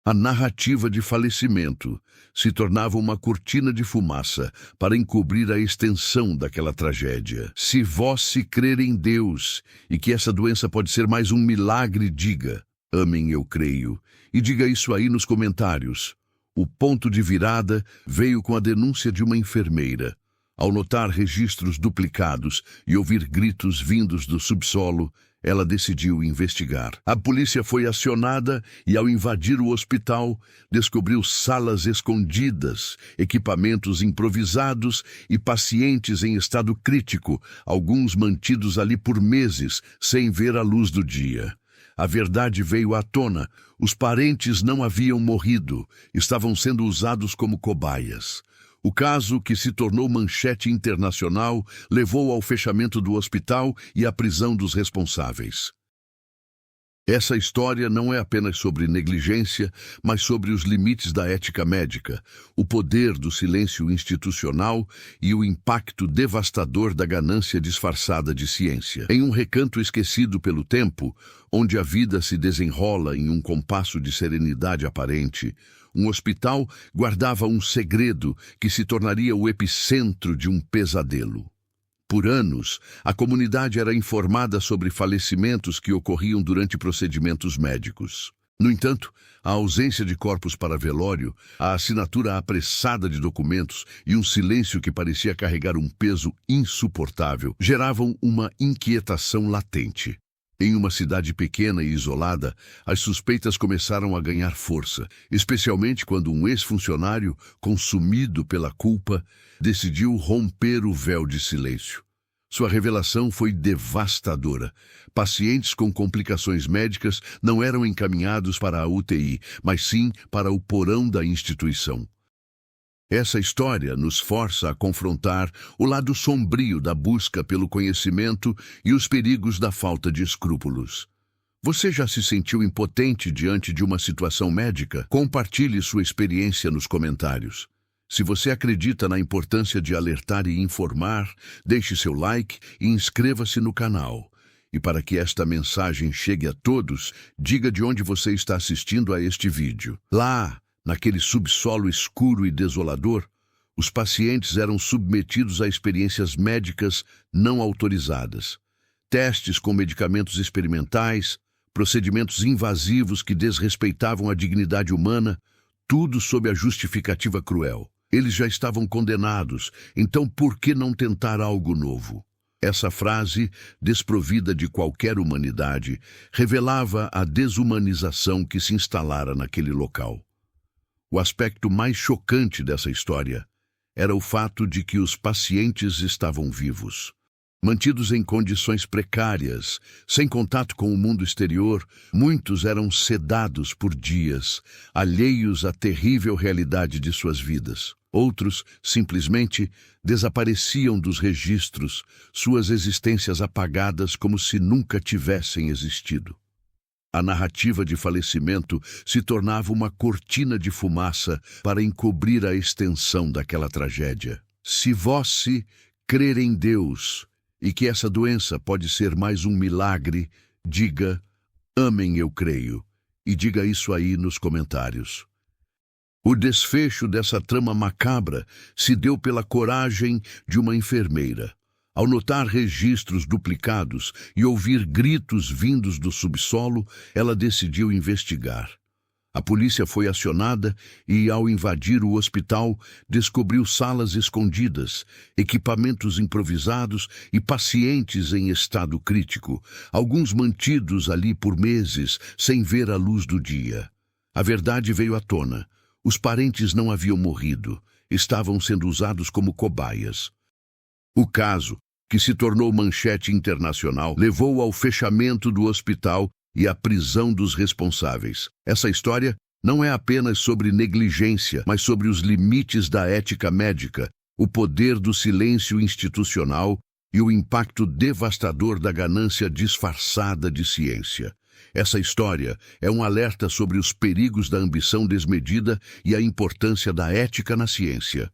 A narrativa de falecimento se tornava uma cortina de fumaça para encobrir a extensão daquela tragédia. Se vós crer em Deus e que essa doença pode ser mais um milagre, diga, Amém, eu creio. E diga isso aí nos comentários. O ponto de virada veio com a denúncia de uma enfermeira. Ao notar registros duplicados e ouvir gritos vindos do subsolo, ela decidiu investigar. A polícia foi acionada e, ao invadir o hospital, descobriu salas escondidas, equipamentos improvisados e pacientes em estado crítico, alguns mantidos ali por meses, sem ver a luz do dia. A verdade veio à tona. Os parentes não haviam morrido, estavam sendo usados como cobaias. O caso, que se tornou manchete internacional, levou ao fechamento do hospital e à prisão dos responsáveis. Essa história não é apenas sobre negligência, mas sobre os limites da ética médica, o poder do silêncio institucional e o impacto devastador da ganância disfarçada de ciência. Em um recanto esquecido pelo tempo, onde a vida se desenrola em um compasso de serenidade aparente, um hospital guardava um segredo que se tornaria o epicentro de um pesadelo. Por anos, a comunidade era informada sobre falecimentos que ocorriam durante procedimentos médicos. No entanto, a ausência de corpos para velório, a assinatura apressada de documentos e um silêncio que parecia carregar um peso insuportável geravam uma inquietação latente. Em uma cidade pequena e isolada, as suspeitas começaram a ganhar força, especialmente quando um ex-funcionário, consumido pela culpa, decidiu romper o véu de silêncio. Sua revelação foi devastadora. Pacientes com complicações médicas não eram encaminhados para a UTI, mas sim para o porão da instituição. Essa história nos força a confrontar o lado sombrio da busca pelo conhecimento e os perigos da falta de escrúpulos. Você já se sentiu impotente diante de uma situação médica? Compartilhe sua experiência nos comentários. Se você acredita na importância de alertar e informar, deixe seu like e inscreva-se no canal. E para que esta mensagem chegue a todos, diga de onde você está assistindo a este vídeo. Lá, naquele subsolo escuro e desolador, os pacientes eram submetidos a experiências médicas não autorizadas. Testes com medicamentos experimentais, procedimentos invasivos que desrespeitavam a dignidade humana, tudo sob a justificativa cruel. Eles já estavam condenados, então por que não tentar algo novo? Essa frase, desprovida de qualquer humanidade, revelava a desumanização que se instalara naquele local. O aspecto mais chocante dessa história era o fato de que os pacientes estavam vivos. Mantidos em condições precárias, sem contato com o mundo exterior, muitos eram sedados por dias, alheios à terrível realidade de suas vidas. Outros, simplesmente, desapareciam dos registros, suas existências apagadas como se nunca tivessem existido. A narrativa de falecimento se tornava uma cortina de fumaça para encobrir a extensão daquela tragédia. Se vós crer em Deus e que essa doença pode ser mais um milagre, diga, amém, eu creio, e diga isso aí nos comentários. O desfecho dessa trama macabra se deu pela coragem de uma enfermeira. Ao notar registros duplicados e ouvir gritos vindos do subsolo, ela decidiu investigar. A polícia foi acionada e, ao invadir o hospital, descobriu salas escondidas, equipamentos improvisados e pacientes em estado crítico, alguns mantidos ali por meses, sem ver a luz do dia. A verdade veio à tona. Os parentes não haviam morrido, estavam sendo usados como cobaias. O caso, que se tornou manchete internacional, levou ao fechamento do hospital e à prisão dos responsáveis. Essa história não é apenas sobre negligência, mas sobre os limites da ética médica, o poder do silêncio institucional e o impacto devastador da ganância disfarçada de ciência. Essa história é um alerta sobre os perigos da ambição desmedida e a importância da ética na ciência.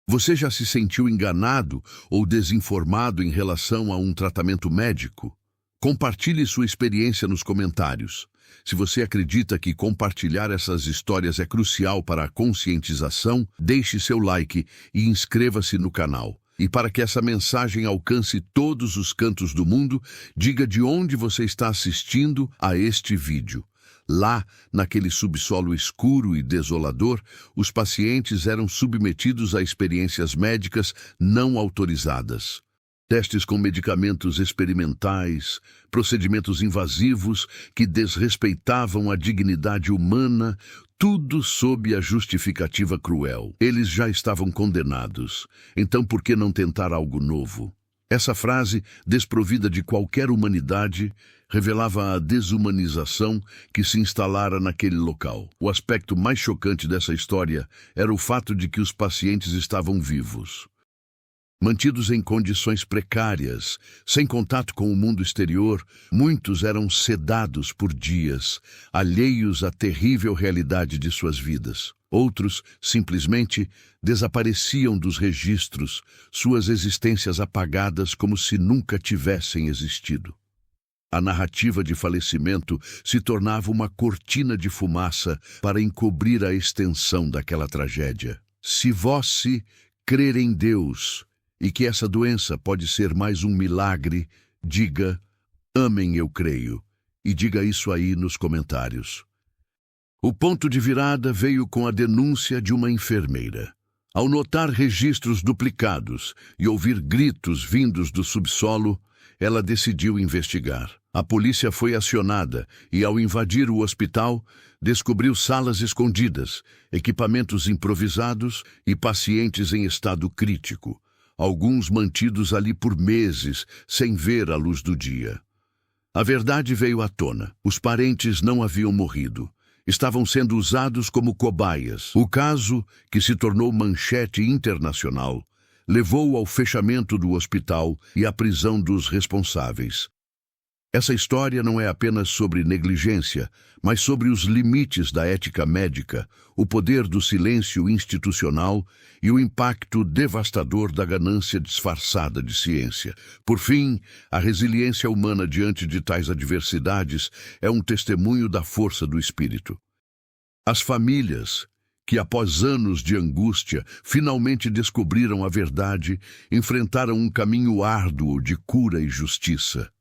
Você já se sentiu enganado ou desinformado em relação a um tratamento médico? Compartilhe sua experiência nos comentários. Se você acredita que compartilhar essas histórias é crucial para a conscientização, deixe seu like e inscreva-se no canal. E para que essa mensagem alcance todos os cantos do mundo, diga de onde você está assistindo a este vídeo. Lá, naquele subsolo escuro e desolador, os pacientes eram submetidos a experiências médicas não autorizadas. Testes com medicamentos experimentais, procedimentos invasivos que desrespeitavam a dignidade humana, tudo sob a justificativa cruel. Eles já estavam condenados, então por que não tentar algo novo? Essa frase, desprovida de qualquer humanidade, revelava a desumanização que se instalara naquele local. O aspecto mais chocante dessa história era o fato de que os pacientes estavam vivos. Mantidos em condições precárias, sem contato com o mundo exterior, muitos eram sedados por dias, alheios à terrível realidade de suas vidas. Outros, simplesmente, desapareciam dos registros, suas existências apagadas como se nunca tivessem existido. A narrativa de falecimento se tornava uma cortina de fumaça para encobrir a extensão daquela tragédia. Se vós crer em Deus e que essa doença pode ser mais um milagre, diga, amém, eu creio, e diga isso aí nos comentários. O ponto de virada veio com a denúncia de uma enfermeira. Ao notar registros duplicados e ouvir gritos vindos do subsolo, ela decidiu investigar. A polícia foi acionada e, ao invadir o hospital, descobriu salas escondidas, equipamentos improvisados e pacientes em estado crítico, alguns mantidos ali por meses, sem ver a luz do dia. A verdade veio à tona. Os parentes não haviam morrido. Estavam sendo usados como cobaias. O caso, que se tornou manchete internacional, levou ao fechamento do hospital e à prisão dos responsáveis. Essa história não é apenas sobre negligência, mas sobre os limites da ética médica, o poder do silêncio institucional e o impacto devastador da ganância disfarçada de ciência. Por fim, a resiliência humana diante de tais adversidades é um testemunho da força do espírito. As famílias, que após anos de angústia finalmente descobriram a verdade, enfrentaram um caminho árduo de cura e justiça.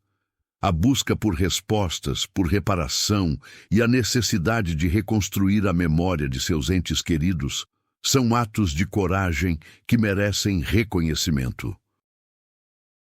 A busca por respostas, por reparação e a necessidade de reconstruir a memória de seus entes queridos são atos de coragem que merecem reconhecimento.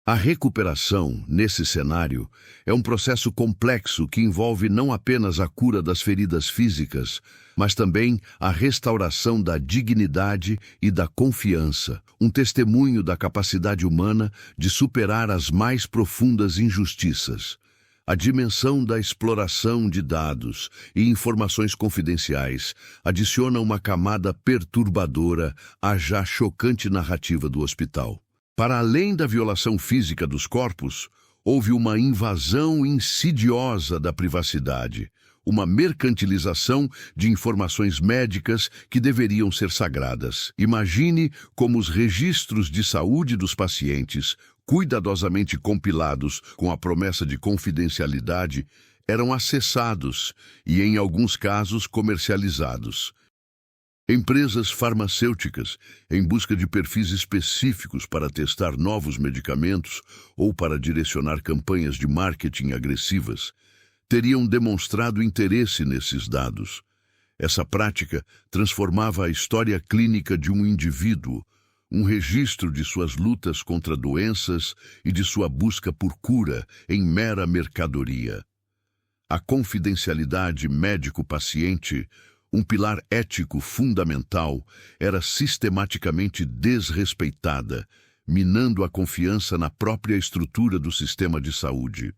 A recuperação, nesse cenário, é um processo complexo que envolve não apenas a cura das feridas físicas, mas também a restauração da dignidade e da confiança, um testemunho da capacidade humana de superar as mais profundas injustiças. A dimensão da exploração de dados e informações confidenciais adiciona uma camada perturbadora à já chocante narrativa do hospital. Para além da violação física dos corpos, houve uma invasão insidiosa da privacidade, uma mercantilização de informações médicas que deveriam ser sagradas. Imagine como os registros de saúde dos pacientes, cuidadosamente compilados com a promessa de confidencialidade, eram acessados e, em alguns casos, comercializados. Empresas farmacêuticas, em busca de perfis específicos para testar novos medicamentos ou para direcionar campanhas de marketing agressivas, teriam demonstrado interesse nesses dados. Essa prática transformava a história clínica de um indivíduo, um registro de suas lutas contra doenças e de sua busca por cura, em mera mercadoria. A confidencialidade médico-paciente, um pilar ético fundamental, era sistematicamente desrespeitada, minando a confiança na própria estrutura do sistema de saúde.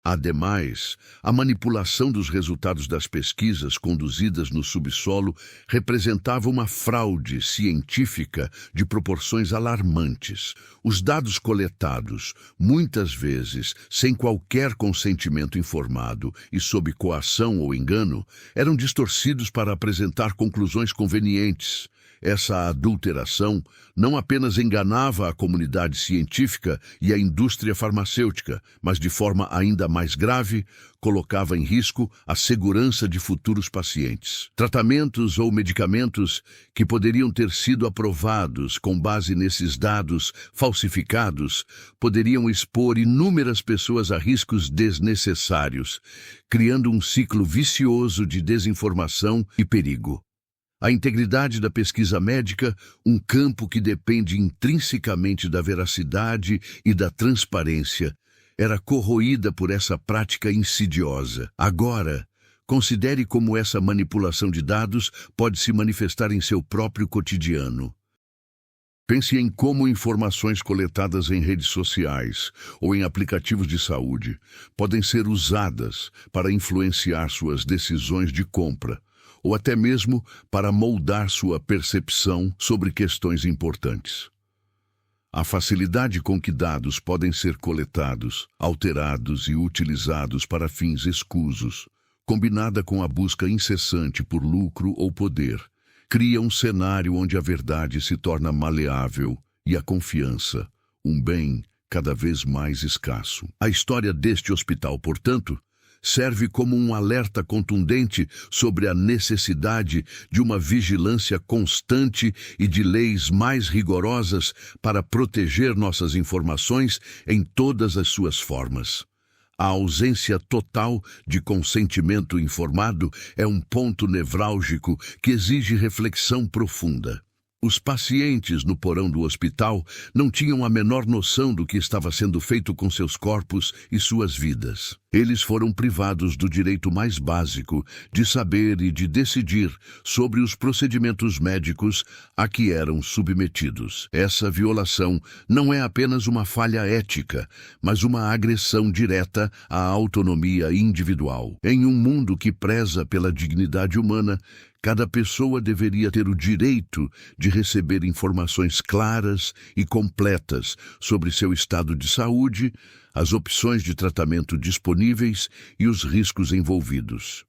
Ademais, a manipulação dos resultados das pesquisas conduzidas no subsolo representava uma fraude científica de proporções alarmantes. Os dados coletados, muitas vezes sem qualquer consentimento informado e sob coação ou engano, eram distorcidos para apresentar conclusões convenientes. Essa adulteração não apenas enganava a comunidade científica e a indústria farmacêutica, mas de forma ainda mais grave, colocava em risco a segurança de futuros pacientes. Tratamentos ou medicamentos que poderiam ter sido aprovados com base nesses dados falsificados poderiam expor inúmeras pessoas a riscos desnecessários, criando um ciclo vicioso de desinformação e perigo. A integridade da pesquisa médica, um campo que depende intrinsecamente da veracidade e da transparência, era corroída por essa prática insidiosa. Agora, considere como essa manipulação de dados pode se manifestar em seu próprio cotidiano. Pense em como informações coletadas em redes sociais ou em aplicativos de saúde podem ser usadas para influenciar suas decisões de compra, ou até mesmo para moldar sua percepção sobre questões importantes. A facilidade com que dados podem ser coletados, alterados e utilizados para fins escusos, combinada com a busca incessante por lucro ou poder, cria um cenário onde a verdade se torna maleável e a confiança, um bem cada vez mais escasso. A história deste hospital, portanto, serve como um alerta contundente sobre a necessidade de uma vigilância constante e de leis mais rigorosas para proteger nossas informações em todas as suas formas. A ausência total de consentimento informado é um ponto nevrálgico que exige reflexão profunda. Os pacientes no porão do hospital não tinham a menor noção do que estava sendo feito com seus corpos e suas vidas. Eles foram privados do direito mais básico de saber e de decidir sobre os procedimentos médicos a que eram submetidos. Essa violação não é apenas uma falha ética, mas uma agressão direta à autonomia individual. Em um mundo que preza pela dignidade humana, cada pessoa deveria ter o direito de receber informações claras e completas sobre seu estado de saúde, as opções de tratamento disponíveis e os riscos envolvidos.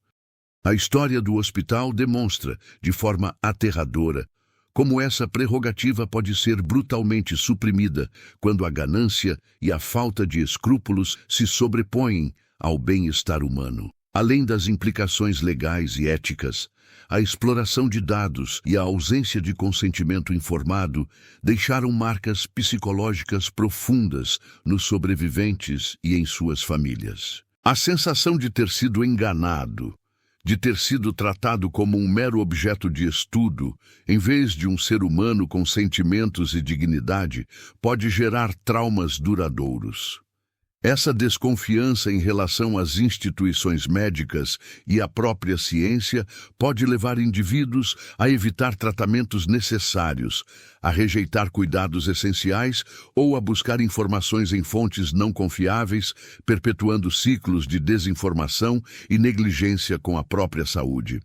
A história do hospital demonstra, de forma aterradora, como essa prerrogativa pode ser brutalmente suprimida quando a ganância e a falta de escrúpulos se sobrepõem ao bem-estar humano. Além das implicações legais e éticas, a exploração de dados e a ausência de consentimento informado deixaram marcas psicológicas profundas nos sobreviventes e em suas famílias. A sensação de ter sido enganado, de ter sido tratado como um mero objeto de estudo, em vez de um ser humano com sentimentos e dignidade, pode gerar traumas duradouros. Essa desconfiança em relação às instituições médicas e à própria ciência pode levar indivíduos a evitar tratamentos necessários, a rejeitar cuidados essenciais ou a buscar informações em fontes não confiáveis, perpetuando ciclos de desinformação e negligência com a própria saúde.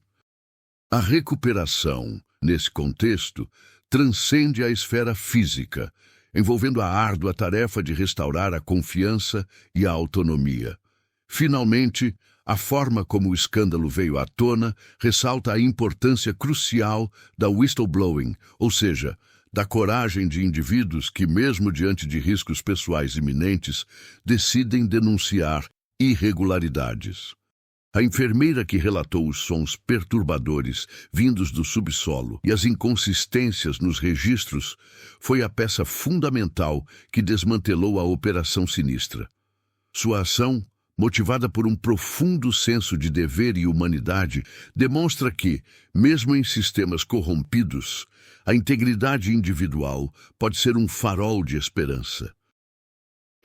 A recuperação, nesse contexto, transcende a esfera física, envolvendo a árdua tarefa de restaurar a confiança e a autonomia. Finalmente, a forma como o escândalo veio à tona ressalta a importância crucial da whistleblowing, ou seja, da coragem de indivíduos que, mesmo diante de riscos pessoais iminentes, decidem denunciar irregularidades. A enfermeira que relatou os sons perturbadores vindos do subsolo e as inconsistências nos registros foi a peça fundamental que desmantelou a operação sinistra. Sua ação, motivada por um profundo senso de dever e humanidade, demonstra que, mesmo em sistemas corrompidos, a integridade individual pode ser um farol de esperança.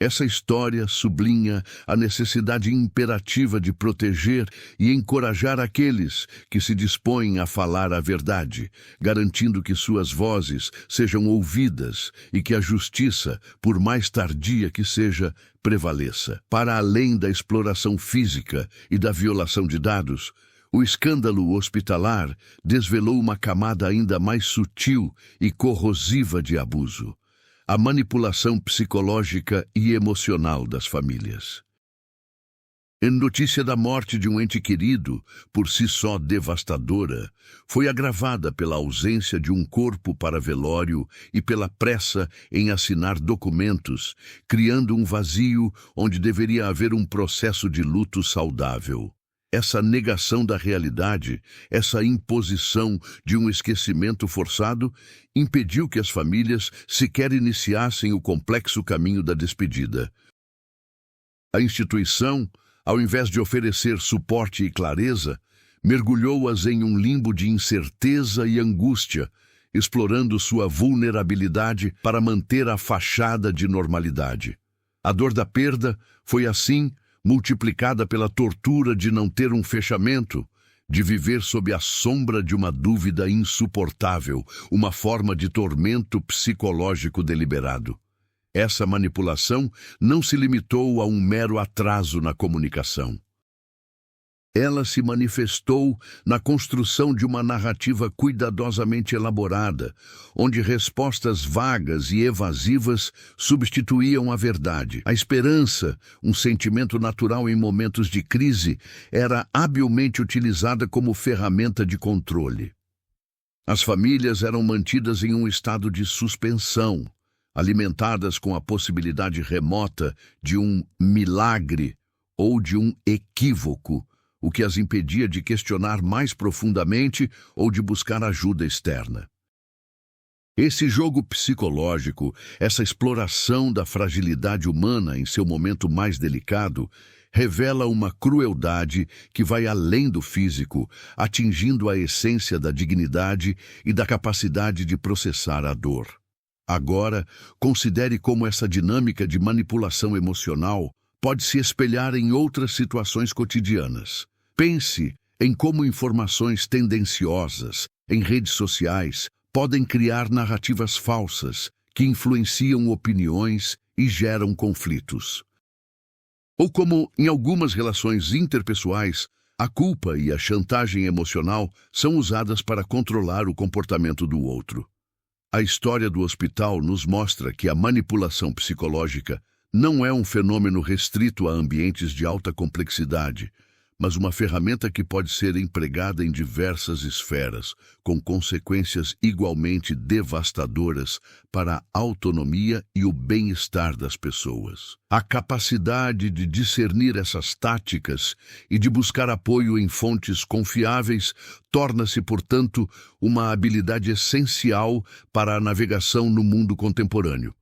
Essa história sublinha a necessidade imperativa de proteger e encorajar aqueles que se dispõem a falar a verdade, garantindo que suas vozes sejam ouvidas e que a justiça, por mais tardia que seja, prevaleça. Para além da exploração física e da violação de dados, o escândalo hospitalar desvelou uma camada ainda mais sutil e corrosiva de abuso: a manipulação psicológica e emocional das famílias. A notícia da morte de um ente querido, por si só devastadora, foi agravada pela ausência de um corpo para velório e pela pressa em assinar documentos, criando um vazio onde deveria haver um processo de luto saudável. Essa negação da realidade, essa imposição de um esquecimento forçado, impediu que as famílias sequer iniciassem o complexo caminho da despedida. A instituição, ao invés de oferecer suporte e clareza, mergulhou-as em um limbo de incerteza e angústia, explorando sua vulnerabilidade para manter a fachada de normalidade. A dor da perda foi, assim, multiplicada pela tortura de não ter um fechamento, de viver sob a sombra de uma dúvida insuportável, uma forma de tormento psicológico deliberado. Essa manipulação não se limitou a um mero atraso na comunicação. Ela se manifestou na construção de uma narrativa cuidadosamente elaborada, onde respostas vagas e evasivas substituíam a verdade. A esperança, um sentimento natural em momentos de crise, era habilmente utilizada como ferramenta de controle. As famílias eram mantidas em um estado de suspensão, alimentadas com a possibilidade remota de um milagre ou de um equívoco, o que as impedia de questionar mais profundamente ou de buscar ajuda externa. Esse jogo psicológico, essa exploração da fragilidade humana em seu momento mais delicado, revela uma crueldade que vai além do físico, atingindo a essência da dignidade e da capacidade de processar a dor. Agora, considere como essa dinâmica de manipulação emocional pode se espelhar em outras situações cotidianas. Pense em como informações tendenciosas em redes sociais podem criar narrativas falsas que influenciam opiniões e geram conflitos. Ou como, em algumas relações interpessoais, a culpa e a chantagem emocional são usadas para controlar o comportamento do outro. A história do hospital nos mostra que a manipulação psicológica não é um fenômeno restrito a ambientes de alta complexidade, mas uma ferramenta que pode ser empregada em diversas esferas, com consequências igualmente devastadoras para a autonomia e o bem-estar das pessoas. A capacidade de discernir essas táticas e de buscar apoio em fontes confiáveis torna-se, portanto, uma habilidade essencial para a navegação no mundo contemporâneo.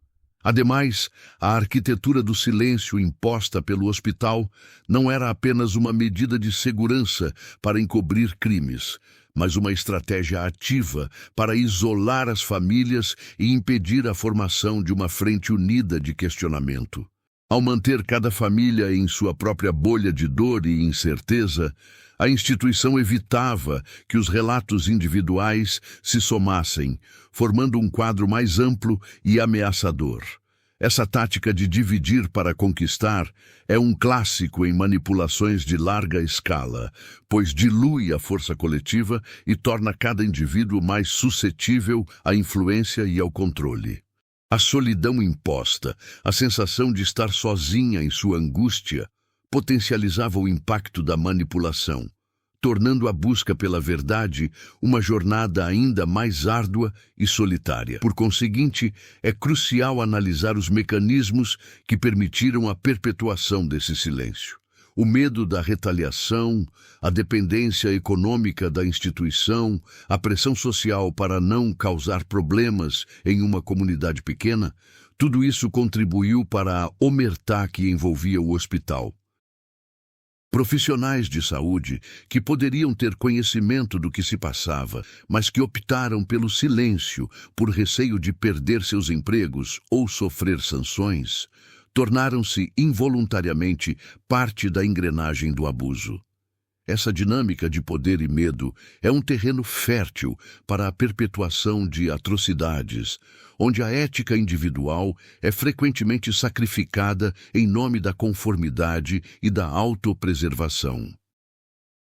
Ademais, a arquitetura do silêncio imposta pelo hospital não era apenas uma medida de segurança para encobrir crimes, mas uma estratégia ativa para isolar as famílias e impedir a formação de uma frente unida de questionamento. Ao manter cada família em sua própria bolha de dor e incerteza, a instituição evitava que os relatos individuais se somassem, formando um quadro mais amplo e ameaçador. Essa tática de dividir para conquistar é um clássico em manipulações de larga escala, pois dilui a força coletiva e torna cada indivíduo mais suscetível à influência e ao controle. A solidão imposta, a sensação de estar sozinha em sua angústia, potencializava o impacto da manipulação, tornando a busca pela verdade uma jornada ainda mais árdua e solitária. Por conseguinte, é crucial analisar os mecanismos que permitiram a perpetuação desse silêncio. O medo da retaliação, a dependência econômica da instituição, a pressão social para não causar problemas em uma comunidade pequena, tudo isso contribuiu para a omertá que envolvia o hospital. Profissionais de saúde que poderiam ter conhecimento do que se passava, mas que optaram pelo silêncio por receio de perder seus empregos ou sofrer sanções, tornaram-se involuntariamente parte da engrenagem do abuso. Essa dinâmica de poder e medo é um terreno fértil para a perpetuação de atrocidades, onde a ética individual é frequentemente sacrificada em nome da conformidade e da autopreservação.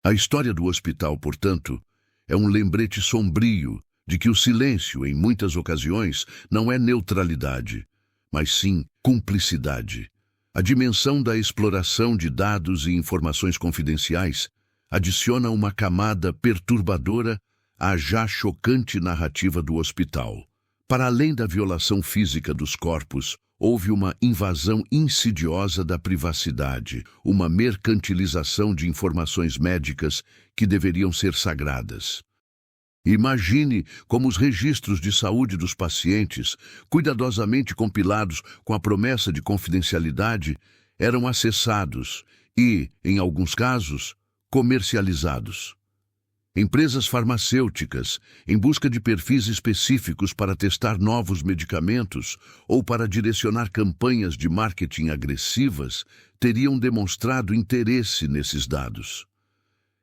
A história do hospital, portanto, é um lembrete sombrio de que o silêncio, em muitas ocasiões, não é neutralidade, mas sim cumplicidade. A dimensão da exploração de dados e informações confidenciais adiciona uma camada perturbadora à já chocante narrativa do hospital. Para além da violação física dos corpos, houve uma invasão insidiosa da privacidade, uma mercantilização de informações médicas que deveriam ser sagradas. Imagine como os registros de saúde dos pacientes, cuidadosamente compilados com a promessa de confidencialidade, eram acessados e, em alguns casos, comercializados. Empresas farmacêuticas, em busca de perfis específicos para testar novos medicamentos ou para direcionar campanhas de marketing agressivas, teriam demonstrado interesse nesses dados.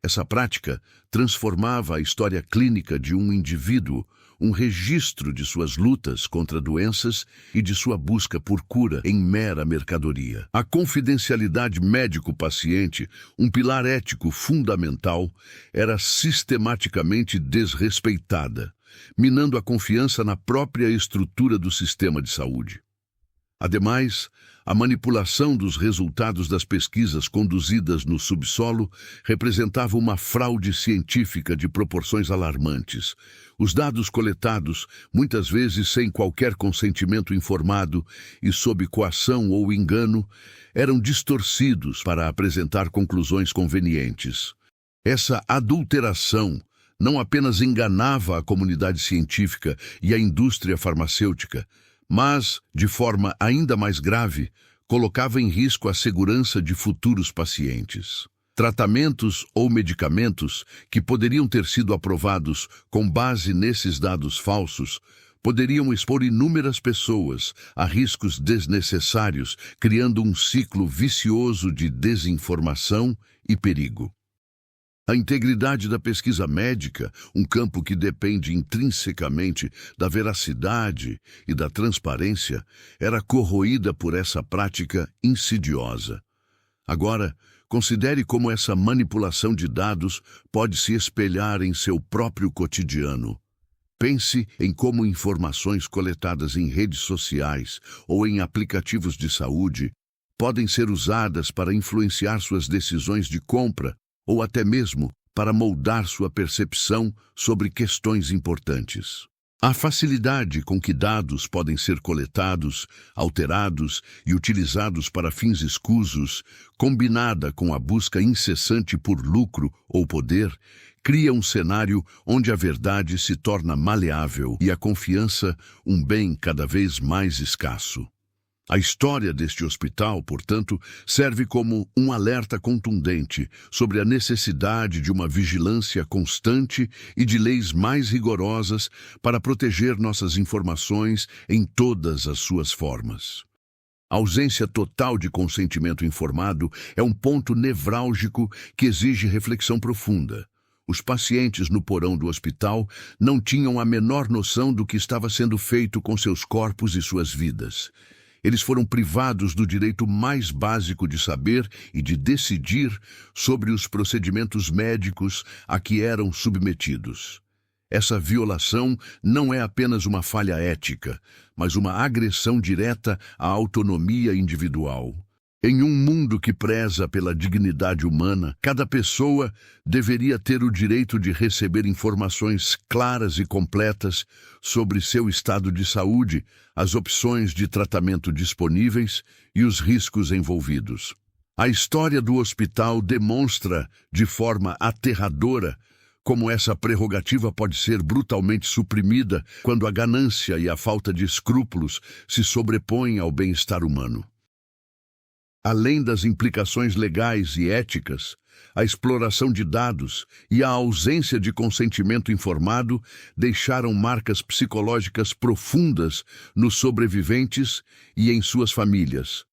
Essa prática transformava a história clínica de um indivíduo, um registro de suas lutas contra doenças e de sua busca por cura em mera mercadoria. A confidencialidade médico-paciente, um pilar ético fundamental, era sistematicamente desrespeitada, minando a confiança na própria estrutura do sistema de saúde. Ademais, a manipulação dos resultados das pesquisas conduzidas no subsolo representava uma fraude científica de proporções alarmantes. Os dados coletados, muitas vezes sem qualquer consentimento informado e sob coação ou engano, eram distorcidos para apresentar conclusões convenientes. Essa adulteração não apenas enganava a comunidade científica e a indústria farmacêutica, mas, de forma ainda mais grave, colocava em risco a segurança de futuros pacientes. Tratamentos ou medicamentos que poderiam ter sido aprovados com base nesses dados falsos poderiam expor inúmeras pessoas a riscos desnecessários, criando um ciclo vicioso de desinformação e perigo. A integridade da pesquisa médica, um campo que depende intrinsecamente da veracidade e da transparência, era corroída por essa prática insidiosa. Agora, considere como essa manipulação de dados pode se espelhar em seu próprio cotidiano. Pense em como informações coletadas em redes sociais ou em aplicativos de saúde podem ser usadas para influenciar suas decisões de compra ou até mesmo para moldar sua percepção sobre questões importantes. A facilidade com que dados podem ser coletados, alterados e utilizados para fins escusos, combinada com a busca incessante por lucro ou poder, cria um cenário onde a verdade se torna maleável e a confiança um bem cada vez mais escasso. A história deste hospital, portanto, serve como um alerta contundente sobre a necessidade de uma vigilância constante e de leis mais rigorosas para proteger nossas informações em todas as suas formas. A ausência total de consentimento informado é um ponto nevrálgico que exige reflexão profunda. Os pacientes no porão do hospital não tinham a menor noção do que estava sendo feito com seus corpos e suas vidas. Eles foram privados do direito mais básico de saber e de decidir sobre os procedimentos médicos a que eram submetidos. Essa violação não é apenas uma falha ética, mas uma agressão direta à autonomia individual. Em um mundo que preza pela dignidade humana, cada pessoa deveria ter o direito de receber informações claras e completas sobre seu estado de saúde, as opções de tratamento disponíveis e os riscos envolvidos. A história do hospital demonstra, de forma aterradora, como essa prerrogativa pode ser brutalmente suprimida quando a ganância e a falta de escrúpulos se sobrepõem ao bem-estar humano. Além das implicações legais e éticas, a exploração de dados e a ausência de consentimento informado deixaram marcas psicológicas profundas nos sobreviventes e em suas famílias.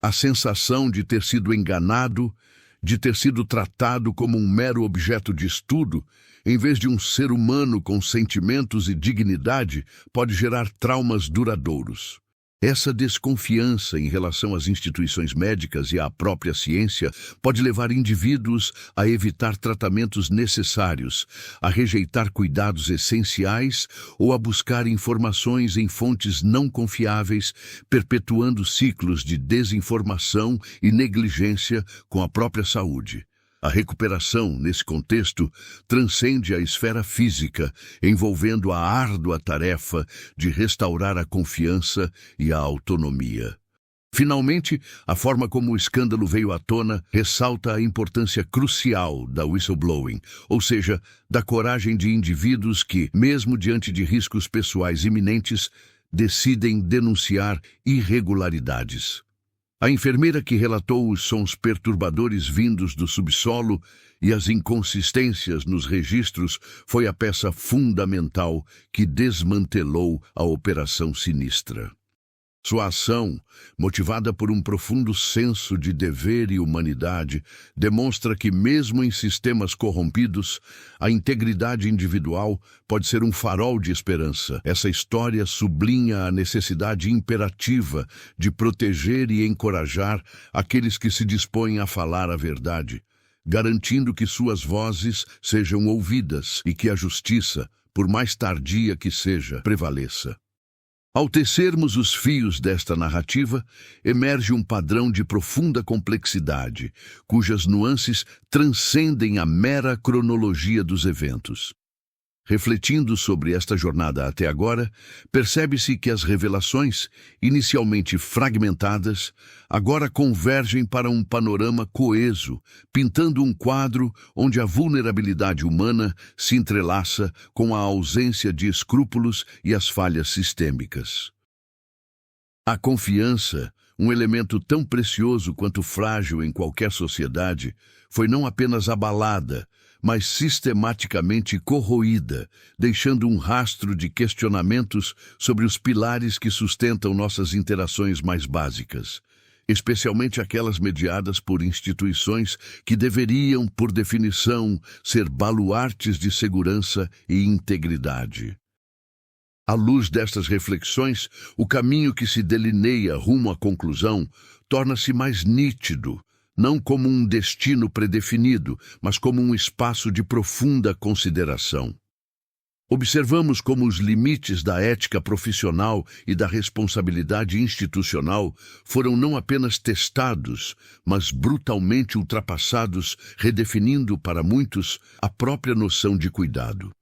A sensação de ter sido enganado, de ter sido tratado como um mero objeto de estudo, em vez de um ser humano com sentimentos e dignidade, pode gerar traumas duradouros. Essa desconfiança em relação às instituições médicas e à própria ciência pode levar indivíduos a evitar tratamentos necessários, a rejeitar cuidados essenciais ou a buscar informações em fontes não confiáveis, perpetuando ciclos de desinformação e negligência com a própria saúde. A recuperação, nesse contexto, transcende a esfera física, envolvendo a árdua tarefa de restaurar a confiança e a autonomia. Finalmente, a forma como o escândalo veio à tona ressalta a importância crucial da whistleblowing, ou seja, da coragem de indivíduos que, mesmo diante de riscos pessoais iminentes, decidem denunciar irregularidades. A enfermeira que relatou os sons perturbadores vindos do subsolo e as inconsistências nos registros foi a peça fundamental que desmantelou a operação sinistra. Sua ação, motivada por um profundo senso de dever e humanidade, demonstra que, mesmo em sistemas corrompidos, a integridade individual pode ser um farol de esperança. Essa história sublinha a necessidade imperativa de proteger e encorajar aqueles que se dispõem a falar a verdade, garantindo que suas vozes sejam ouvidas e que a justiça, por mais tardia que seja, prevaleça. Ao tecermos os fios desta narrativa, emerge um padrão de profunda complexidade, cujas nuances transcendem a mera cronologia dos eventos. Refletindo sobre esta jornada até agora, percebe-se que as revelações, inicialmente fragmentadas, agora convergem para um panorama coeso, pintando um quadro onde a vulnerabilidade humana se entrelaça com a ausência de escrúpulos e as falhas sistêmicas. A confiança, um elemento tão precioso quanto frágil em qualquer sociedade, foi não apenas abalada, mas sistematicamente corroída, deixando um rastro de questionamentos sobre os pilares que sustentam nossas interações mais básicas, especialmente aquelas mediadas por instituições que deveriam, por definição, ser baluartes de segurança e integridade. À luz destas reflexões, o caminho que se delineia rumo à conclusão torna-se mais nítido, não como um destino predefinido, mas como um espaço de profunda consideração. Observamos como os limites da ética profissional e da responsabilidade institucional foram não apenas testados, mas brutalmente ultrapassados, redefinindo para muitos a própria noção de cuidado.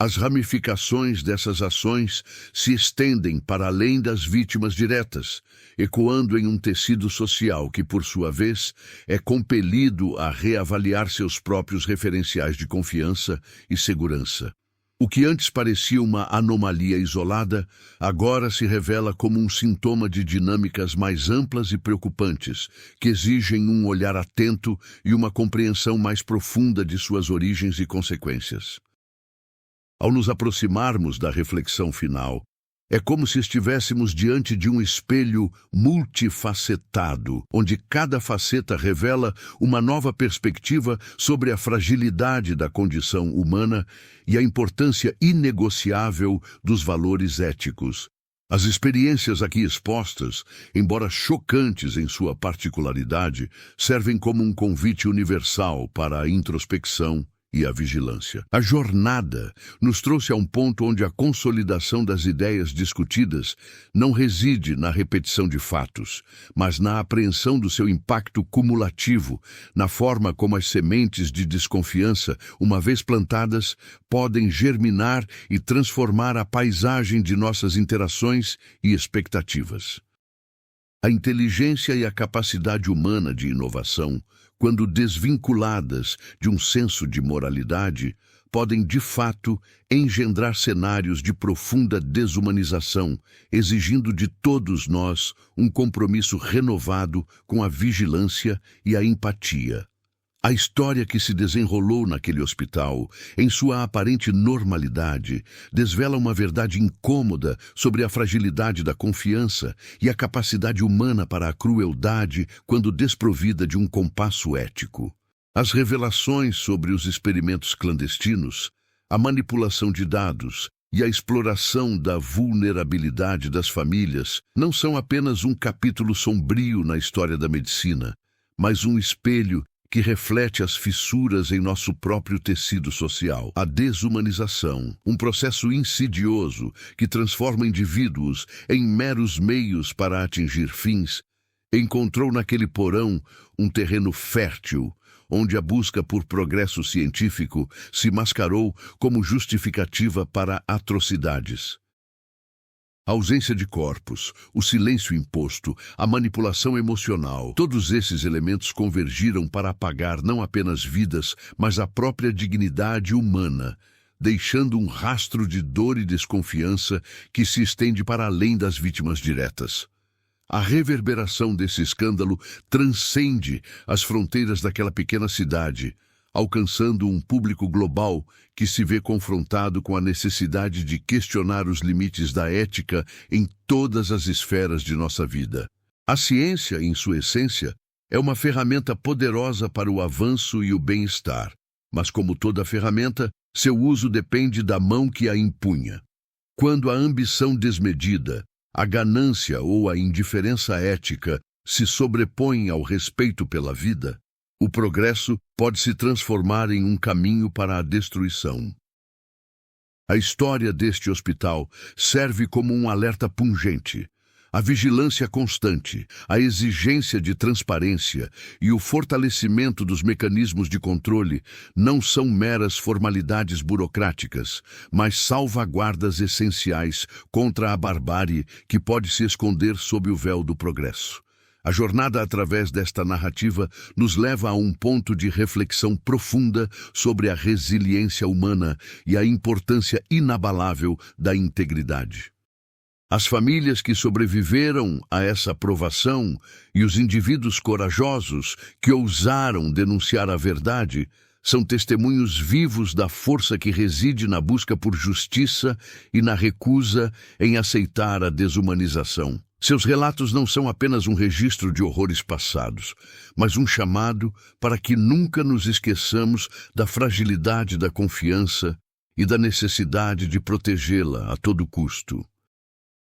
As ramificações dessas ações se estendem para além das vítimas diretas, ecoando em um tecido social que, por sua vez, é compelido a reavaliar seus próprios referenciais de confiança e segurança. O que antes parecia uma anomalia isolada, agora se revela como um sintoma de dinâmicas mais amplas e preocupantes, que exigem um olhar atento e uma compreensão mais profunda de suas origens e consequências. Ao nos aproximarmos da reflexão final, é como se estivéssemos diante de um espelho multifacetado, onde cada faceta revela uma nova perspectiva sobre a fragilidade da condição humana e a importância inegociável dos valores éticos. As experiências aqui expostas, embora chocantes em sua particularidade, servem como um convite universal para a introspecção e a vigilância. A jornada nos trouxe a um ponto onde a consolidação das ideias discutidas não reside na repetição de fatos, mas na apreensão do seu impacto cumulativo, na forma como as sementes de desconfiança, uma vez plantadas, podem germinar e transformar a paisagem de nossas interações e expectativas. A inteligência e a capacidade humana de inovação, quando desvinculadas de um senso de moralidade, podem, de fato, engendrar cenários de profunda desumanização, exigindo de todos nós um compromisso renovado com a vigilância e a empatia. A história que se desenrolou naquele hospital, em sua aparente normalidade, desvela uma verdade incômoda sobre a fragilidade da confiança e a capacidade humana para a crueldade quando desprovida de um compasso ético. As revelações sobre os experimentos clandestinos, a manipulação de dados e a exploração da vulnerabilidade das famílias não são apenas um capítulo sombrio na história da medicina, mas um espelho que reflete as fissuras em nosso próprio tecido social. A desumanização, um processo insidioso que transforma indivíduos em meros meios para atingir fins, encontrou naquele porão um terreno fértil, onde a busca por progresso científico se mascarou como justificativa para atrocidades. A ausência de corpos, o silêncio imposto, a manipulação emocional, todos esses elementos convergiram para apagar não apenas vidas, mas a própria dignidade humana, deixando um rastro de dor e desconfiança que se estende para além das vítimas diretas. A reverberação desse escândalo transcende as fronteiras daquela pequena cidade, alcançando um público global que se vê confrontado com a necessidade de questionar os limites da ética em todas as esferas de nossa vida. A ciência, em sua essência, é uma ferramenta poderosa para o avanço e o bem-estar, mas como toda ferramenta, seu uso depende da mão que a empunha. Quando a ambição desmedida, a ganância ou a indiferença ética se sobrepõem ao respeito pela vida, o progresso pode se transformar em um caminho para a destruição. A história deste hospital serve como um alerta pungente. A vigilância constante, a exigência de transparência e o fortalecimento dos mecanismos de controle não são meras formalidades burocráticas, mas salvaguardas essenciais contra a barbárie que pode se esconder sob o véu do progresso. A jornada através desta narrativa nos leva a um ponto de reflexão profunda sobre a resiliência humana e a importância inabalável da integridade. As famílias que sobreviveram a essa provação e os indivíduos corajosos que ousaram denunciar a verdade são testemunhos vivos da força que reside na busca por justiça e na recusa em aceitar a desumanização. Seus relatos não são apenas um registro de horrores passados, mas um chamado para que nunca nos esqueçamos da fragilidade da confiança e da necessidade de protegê-la a todo custo.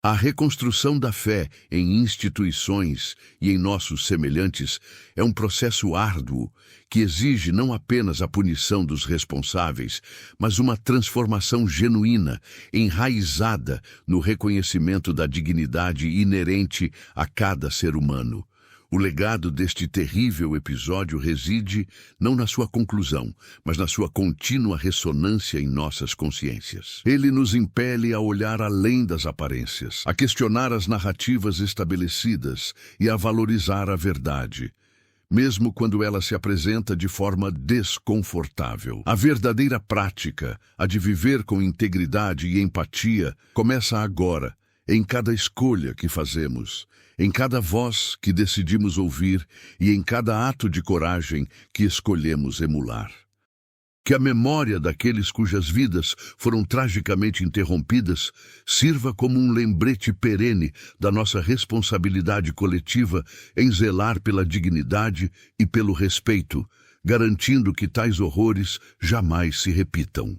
A reconstrução da fé em instituições e em nossos semelhantes é um processo árduo que exige não apenas a punição dos responsáveis, mas uma transformação genuína, enraizada no reconhecimento da dignidade inerente a cada ser humano. O legado deste terrível episódio reside não na sua conclusão, mas na sua contínua ressonância em nossas consciências. Ele nos impele a olhar além das aparências, a questionar as narrativas estabelecidas e a valorizar a verdade, mesmo quando ela se apresenta de forma desconfortável. A verdadeira prática, a de viver com integridade e empatia, começa agora, em cada escolha que fazemos, em cada voz que decidimos ouvir e em cada ato de coragem que escolhemos emular. Que a memória daqueles cujas vidas foram tragicamente interrompidas sirva como um lembrete perene da nossa responsabilidade coletiva em zelar pela dignidade e pelo respeito, garantindo que tais horrores jamais se repitam.